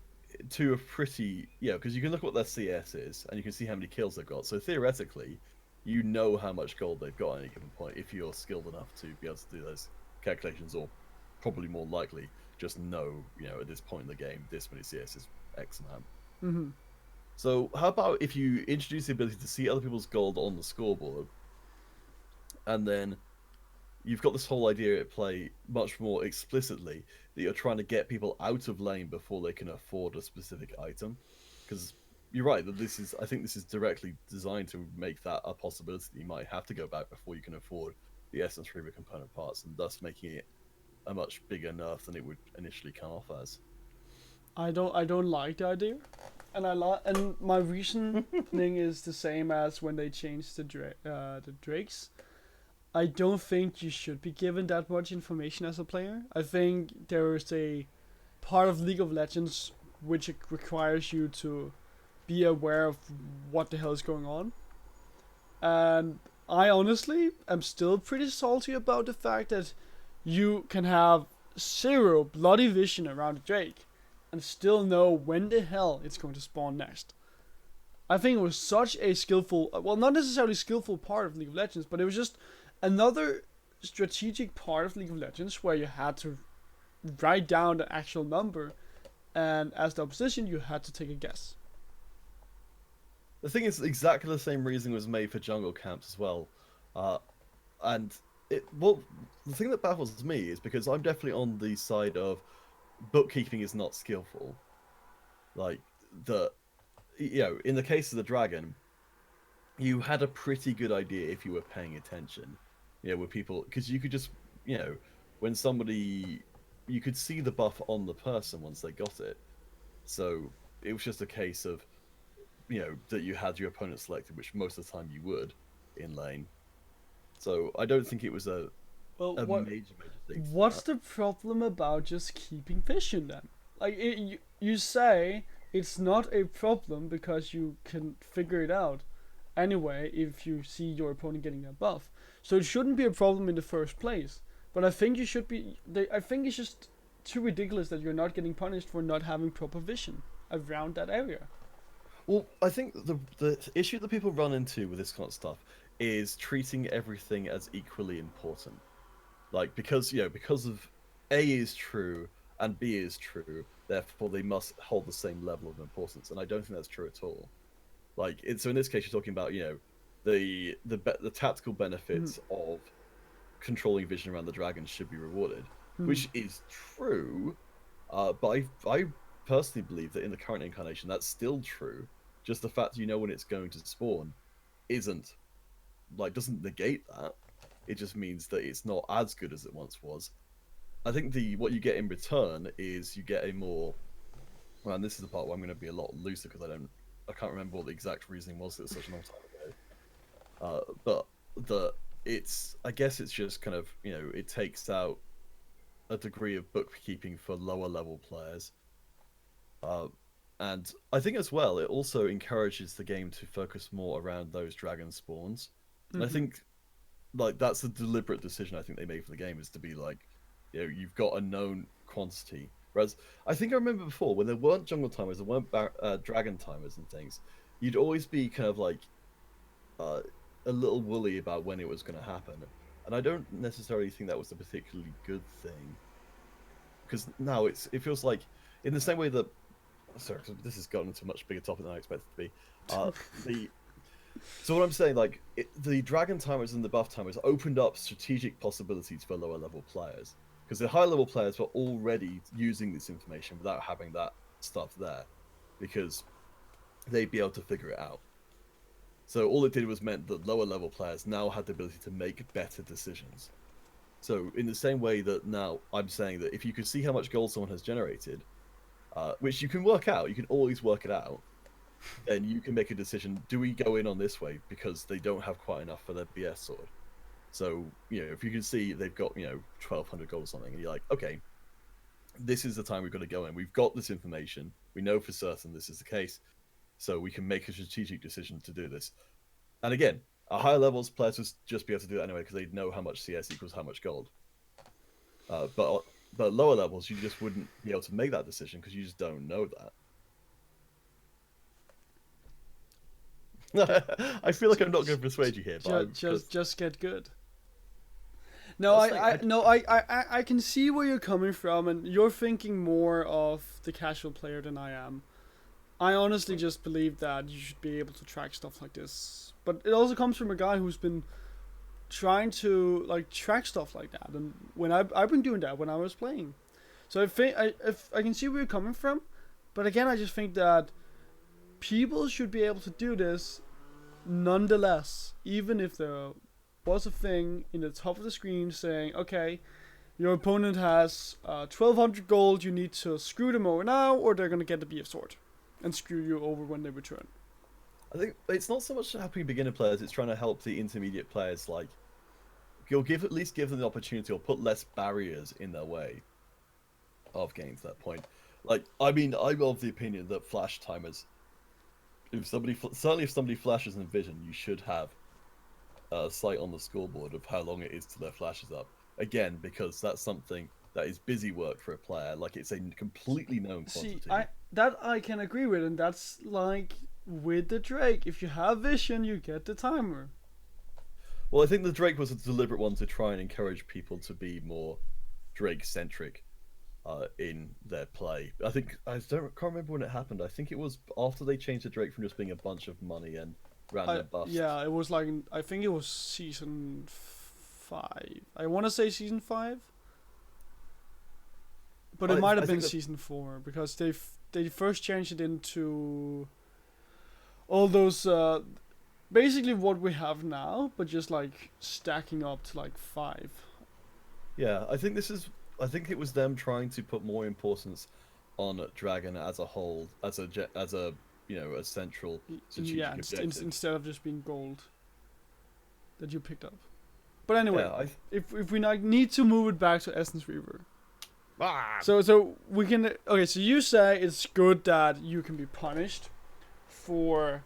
to a pretty because you can look at what their CS is, and you can see how many kills they've got. So theoretically, you know how much gold they've got at any given point if you're skilled enough to be able to do those calculations, or probably more likely just know, at this point in the game, this many CS is X amount. Mm-hmm. So how about if you introduce the ability to see other people's gold on the scoreboard, and then you've got this whole idea at play much more explicitly that you're trying to get people out of lane before they can afford a specific item, because you're right that I think this is directly designed to make that a possibility that you might have to go back before you can afford the Essence Reaver component parts, and thus making it a much bigger nerf than it would initially come off as. I don't like the idea, and my reasoning is the same as when they changed the Drakes. I don't think you should be given that much information as a player. I think there is a part of League of Legends which requires you to be aware of what the hell is going on. And I honestly am still pretty salty about the fact that you can have zero bloody vision around a Drake and still know when the hell it's going to spawn next. I think it was such a skillful, well, not necessarily skillful part of League of Legends, but it was just another strategic part of League of Legends where you had to write down the actual number, and as the opposition, you had to take a guess. The thing is, exactly the same reason was made for jungle camps as well, and the thing that baffles me is because I'm definitely on the side of bookkeeping is not skillful. Like in the case of the dragon, you had a pretty good idea if you were paying attention. With people, because you could just, when somebody, you could see the buff on the person once they got it. So it was just a case of, that you had your opponent selected, which most of the time you would in lane. So I don't think it was a major thing. What's the problem about just keeping vision then? Like you say it's not a problem because you can figure it out anyway if you see your opponent getting a buff. So it shouldn't be a problem in the first place. But I think you should be. I think it's just too ridiculous that you're not getting punished for not having proper vision around that area. Well, I think the issue that people run into with this kind of stuff is treating everything as equally important. Like because of A is true and B is true, therefore they must hold the same level of importance, and I don't think that's true at all. So in this case, you're talking about the tactical benefits of controlling vision around the dragons should be rewarded, Hmm. which is true. But I personally believe that in the current incarnation, that's still true. Just the fact you know when it's going to spawn isn't doesn't negate that. It just means that it's not as good as it once was. I think the what you get in return is you get a more well, and this is the part where I'm going to be a lot looser because I can't remember what the exact reasoning was. It was such a long time ago. But the it's I guess it's just kind of it takes out a degree of bookkeeping for lower level players. And I think as well, it also encourages the game to focus more around those dragon spawns. And I Mm-hmm. think that's a deliberate decision I think they made for the game is to be like, you've got a known quantity. Whereas I think I remember before when there weren't jungle timers, there weren't dragon timers and things, you'd always be kind of like uh, a little woolly about when it was going to happen. And I don't necessarily think that was a particularly good thing because now it feels like in the same way that sorry, this has gotten into a much bigger topic than I expected it to be. The So what I'm saying, the dragon timers and the buff timers opened up strategic possibilities for lower level players because the high level players were already using this information without having that stuff there, because they'd be able to figure it out. So all it did was meant that lower level players now had the ability to make better decisions. So in the same way that now I'm saying that if you could see how much gold someone has generated, which you can work out, you can always work it out, then you can make a decision. Do we go in on this way because they don't have quite enough for their BS sword? So, if you can see they've got, 1,200 gold or something, and you're like, okay, this is the time we've got to go in. We've got this information. We know for certain this is the case. So we can make a strategic decision to do this. And again, at higher levels, players would just be able to do that anyway because they'd know how much CS equals how much gold. But at lower levels, you just wouldn't be able to make that decision because you just don't know that. I feel like I'm not going to persuade you here, but Just get good. No, that's like, I can see where you're coming from, and you're thinking more of the casual player than I am. I honestly just believe that you should be able to track stuff like this, but it also comes from a guy who's been trying to track stuff like that, and when I've been doing that when I was playing, so if I can see where you're coming from, but again, I just think that people should be able to do this nonetheless, even if there was a thing in the top of the screen saying, okay, your opponent has 1,200 gold, you need to screw them over now, or they're gonna get the BF sword and screw you over when they return. I think it's not so much helping beginner players; it's trying to help the intermediate players. Like, you'll at least give them the opportunity, or put less barriers in their way of getting to that point. Like, I mean, I'm of the opinion that flash timers, if somebody flashes in vision, you should have a sight on the scoreboard of how long it is till their flash is up. Again, because that's something that is busy work for a player. Like, it's a completely known See, quantity. I can agree with, and that's like with the Drake. If you have vision, you get the timer. Well, I think the Drake was a deliberate one to try and encourage people to be more Drake centric in their play. Can't remember when it happened. I think it was after they changed the Drake from just being a bunch of money and random buffs. Yeah, it was I think it was season 5. I want to say season 5, but it might have been season 4 because they first changed it into all those basically what we have now, but just stacking up to 5. Yeah, I think it was them trying to put more importance on Dragon as a whole, as a a central strategic objective. Instead of just being gold that you picked up. But anyway, Yeah, if we need to move it back to Essence Reaver. Ah! So we can so you say it's good that you can be punished for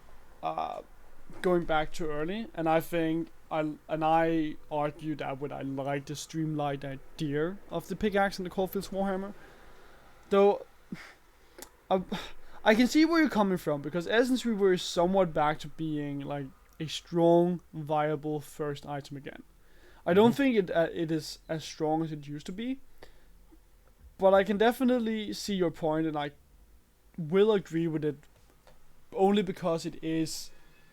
going back too early, and I think I argue that I like the streamlined idea of the pickaxe and the Coalfields Warhammer. Though I can see where you're coming from, because Essence Reaver is somewhat back to being a strong, viable first item again. I don't think it is as strong as it used to be, but I can definitely see your point, and I will agree with it only because it is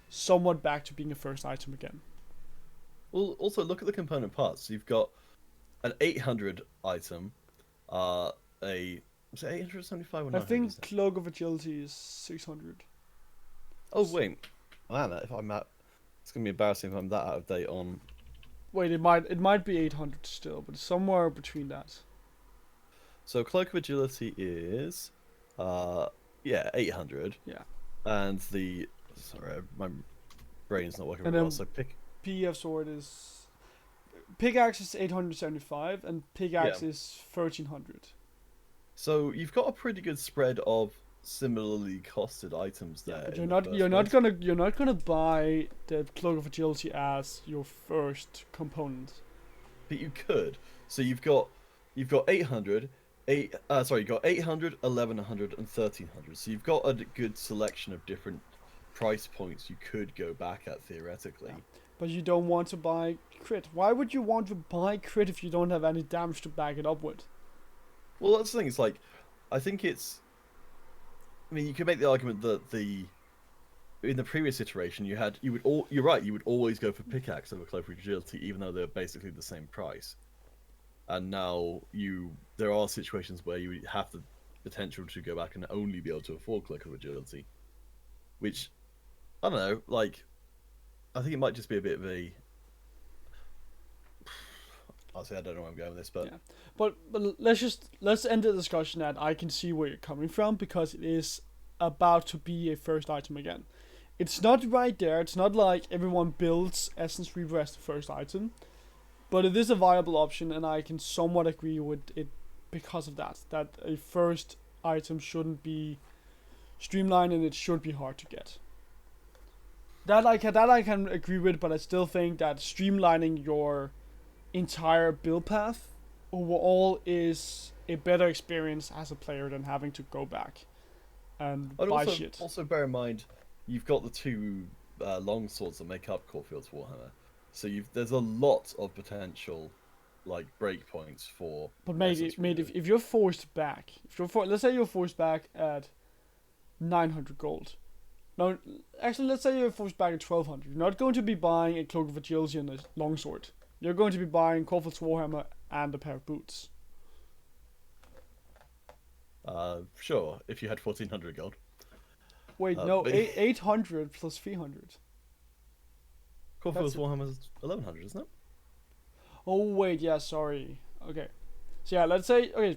somewhat back to being a first item again. Well, also look at the component parts. You've got an 800 item, a was it 875 or I 900? think Cloak of Agility is 600. Oh wait, man, if I'm at, it's gonna be embarrassing if I'm that out of date on. Wait, it might be 800 still, but somewhere between that. So Cloak of Agility is, uh, yeah, 800, Yeah. and the sorry, my brain's not working And very well. then So pick, PF sword is pickaxe is 875 and yeah. pickaxe is 1300. So you've got a pretty good spread of similarly costed items Yeah, there but in the first you're not gonna buy the Cloak of Agility as your first component. but you could. So you've got 800, sorry, you've got 800, 1100, and 1300. So you've got a good selection of different price points you could go back at theoretically. Yeah. But you don't want to buy crit. Why would you want to buy crit if you don't have any damage to back it up with? Well, that's the thing. It's like, I think it's. I mean, you could make the argument that the in the previous iteration you're right, you would always go for pickaxe over cloak of agility, even though they're basically the same price. And now there are situations where you have the potential to go back and only be able to afford cloak of agility, which I don't know. Like, I think it might just be a bit of a. I'll say I don't know where I'm going with this, but Yeah, but let's end the discussion that I can see where you're coming from because it is about to be a first item again. It's not right there. It's not like everyone builds Essence Reaver as the first item, but it is a viable option, and I can somewhat agree with it because of that. That a first item shouldn't be streamlined and it should be hard to get. That I can agree with, but I still think that streamlining your entire build path overall is a better experience as a player than having to go back and I'd buy also shit. also bear in mind you've got the two long swords that make up Caulfield's Warhammer, so there's a lot of potential like breakpoints for But Essence mate, Reaver. if you're forced back, let's say you're forced back at 900 gold. No, actually, let's say you're forced back at 1200. You're not going to be buying a Cloak of Agility and a longsword. You're going to be buying Caulfield's Warhammer and a pair of boots. Sure, if you had 1400 gold. Wait, no, But 800 plus 300. Caulfield's Warhammer is 1100, isn't it? Oh wait, yeah, sorry. Okay, so yeah, let's say okay.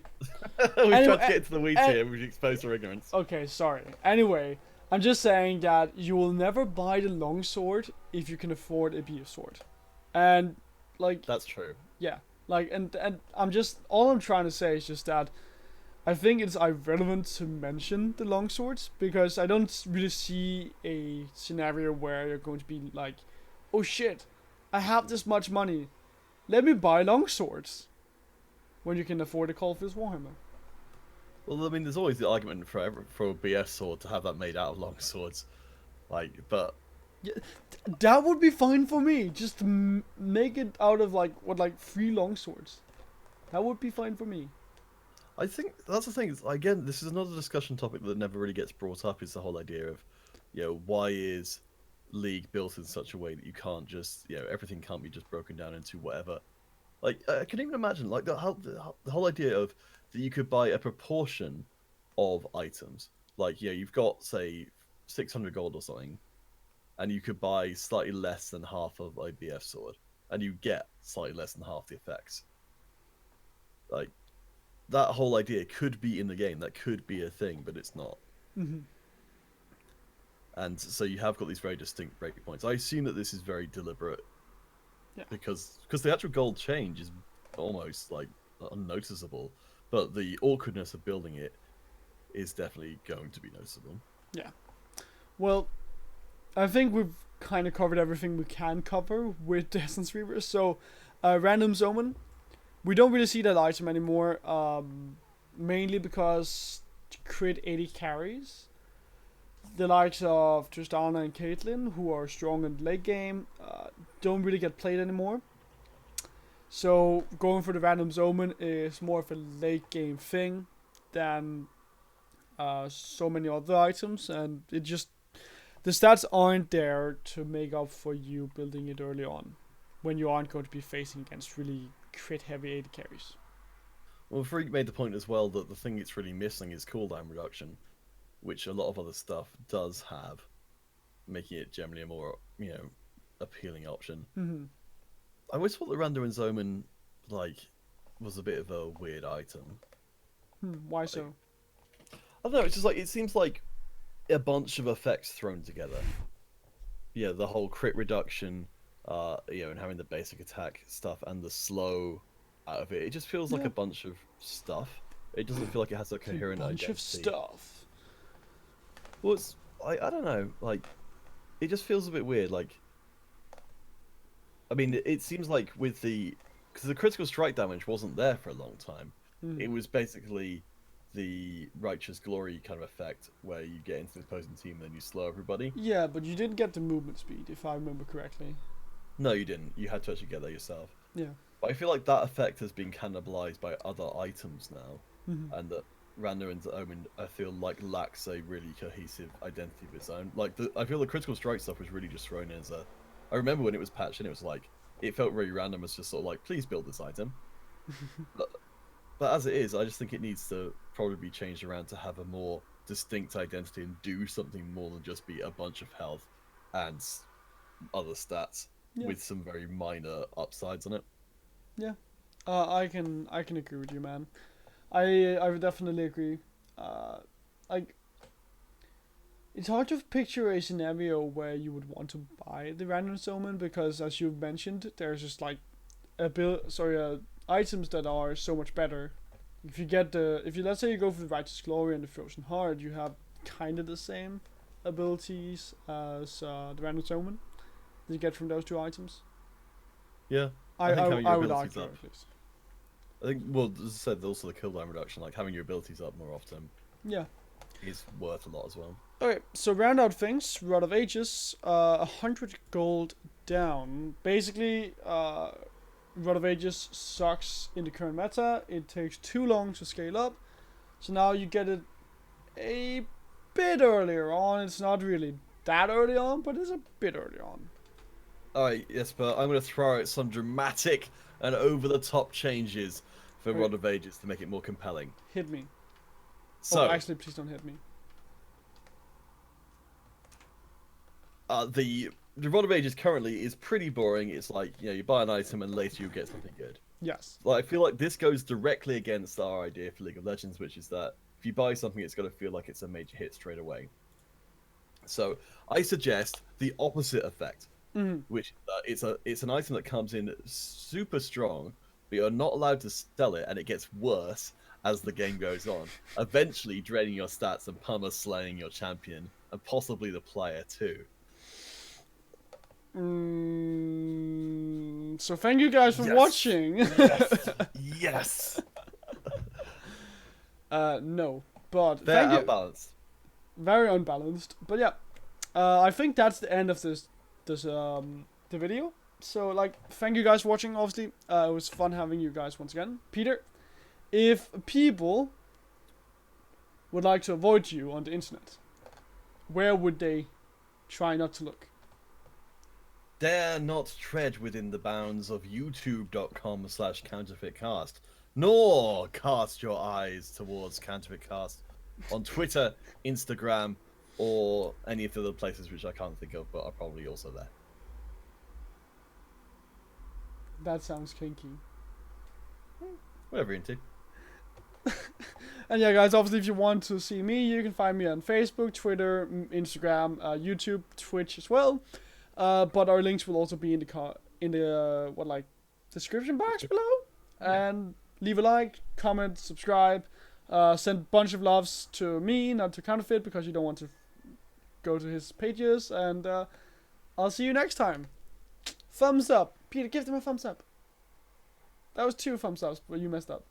We Anyway, tried to get into the weeds here, we exposed our ignorance. Okay, sorry. Anyway, I'm just saying that you will never buy the longsword if you can afford a BF sword, and like That's true. yeah, like and I'm just all I'm trying to say is just that I think it's irrelevant to mention the longswords because I don't really see a scenario where you're going to be like, oh shit, I have this much money, let me buy longswords, when you can afford a Coulfield's Warhammer. Well, I mean, there's always the argument for a BS sword to have that made out of long swords, like, but Yeah, that would be fine for me. Just make it out of like 3 longswords. That would be fine for me. I think that's the thing. Again, this is another discussion topic that never really gets brought up. Is the whole idea of, why is League built in such a way that you can't just, everything can't be just broken down into whatever. Like, I can even imagine, like, the whole idea of that you could buy a proportion of items. Like, you've got, say, 600 gold or something, and you could buy slightly less than half of a BF sword, and you get slightly less than half the effects. Like, that whole idea could be in the game. That could be a thing, but it's not. Hmm. And so you have got these very distinct breakpoints. I assume that this is very deliberate. Yeah. Because the actual gold change is almost like unnoticeable, but the awkwardness of building it is definitely going to be noticeable. Yeah. Well, I think we've kind of covered everything we can cover with the Essence Reaver. So, Random Omen. We don't really see that item anymore. Mainly because crit 80 carries. The likes of Tristana and Caitlyn, who are strong in the late game, don't really get played anymore. So going for the Random Omen is more of a late game thing than so many other items, and the stats aren't there to make up for you building it early on. when you aren't going to be facing against really crit heavy AD carries. Well, Freak made the point as well that the thing it's really missing is cooldown reduction, which a lot of other stuff does have, making it generally a more, appealing option. Mm-hmm. I always thought the Random and Zoman, was a bit of a weird item. Why so? I don't know, it's just it seems like a bunch of effects thrown together. Yeah, the whole crit reduction, and having the basic attack stuff and the slow out of it. It just feels like a bunch of stuff. It doesn't feel like it has a coherent identity. A bunch of stuff. Well, I don't know, it just feels a bit weird, I mean, it seems like because the critical strike damage wasn't there for a long time. It was basically the Righteous Glory kind of effect, where you get into the opposing team and then you slow everybody. Yeah, but you didn't get the movement speed, if I remember correctly. No, you didn't. You had to actually get there yourself. Yeah. But I feel like that effect has been cannibalized by other items now, and that Random and Omen, I feel lacks a really cohesive identity of its own. I feel the critical strike stuff was really just thrown in as a. I remember when it was patched and it was it felt really random as just sort of please build this item. But as it is, I just think it needs to probably be changed around to have a more distinct identity and do something more than just be a bunch of health and other stats with some very minor upsides on it. Yeah, I can agree with you, man. I would definitely agree. It's hard to picture a scenario where you would want to buy the Random Summon because, as you mentioned, there's just items that are so much better. If you let's say you go for the Righteous Glory and the Frozen Heart, you have kind of the same abilities as the Random Summon that you get from those two items. Yeah, I would argue at least. I think, well, as I said, also the cooldown reduction, having your abilities up more often. Yeah. Is worth a lot as well. Okay, so round out things, Rod of Ages, 100 gold down. Basically, Rod of Ages sucks in the current meta. It takes too long to scale up. So now you get it a bit earlier on. It's not really that early on, but it's a bit early on. Alright, Jesper, I'm going to throw out some dramatic and over-the-top changes for Rod of Ages to make it more compelling. Hit me. So, actually, please don't hit me. The Rod of Ages currently is pretty boring. It's you buy an item and later you get something good. Yes. I feel like this goes directly against our idea for League of Legends, which is that if you buy something, it's got to feel like it's a major hit straight away. So I suggest the opposite effect, which it's an item that comes in super strong, but you're not allowed to sell it, and it gets worse as the game goes on, eventually draining your stats and pummel-slaying your champion, and possibly the player too. So thank you guys for watching. Yes. No, but they're unbalanced. Very unbalanced. But yeah, I think that's the end of the video. So thank you guys for watching. Obviously, it was fun having you guys once again. Peter, if people would like to avoid you on the internet, where would they try not to look? Dare not tread within the bounds of youtube.com/counterfeitcast, nor cast your eyes towards Counterfeit on Twitter, Instagram, or any of the other places which I can't think of, but are probably also there. That sounds kinky. Whatever you're into. And yeah, guys, obviously, if you want to see me, you can find me on Facebook, Twitter, Instagram, YouTube, Twitch as well. But our links will also be in the description box below. Yeah. And leave a like, comment, subscribe, send a bunch of loves to me, not to Counterfeit, because you don't want to go to his pages. And I'll see you next time. Thumbs up. Peter, give them a thumbs up. That was 2 thumbs ups, but you messed up.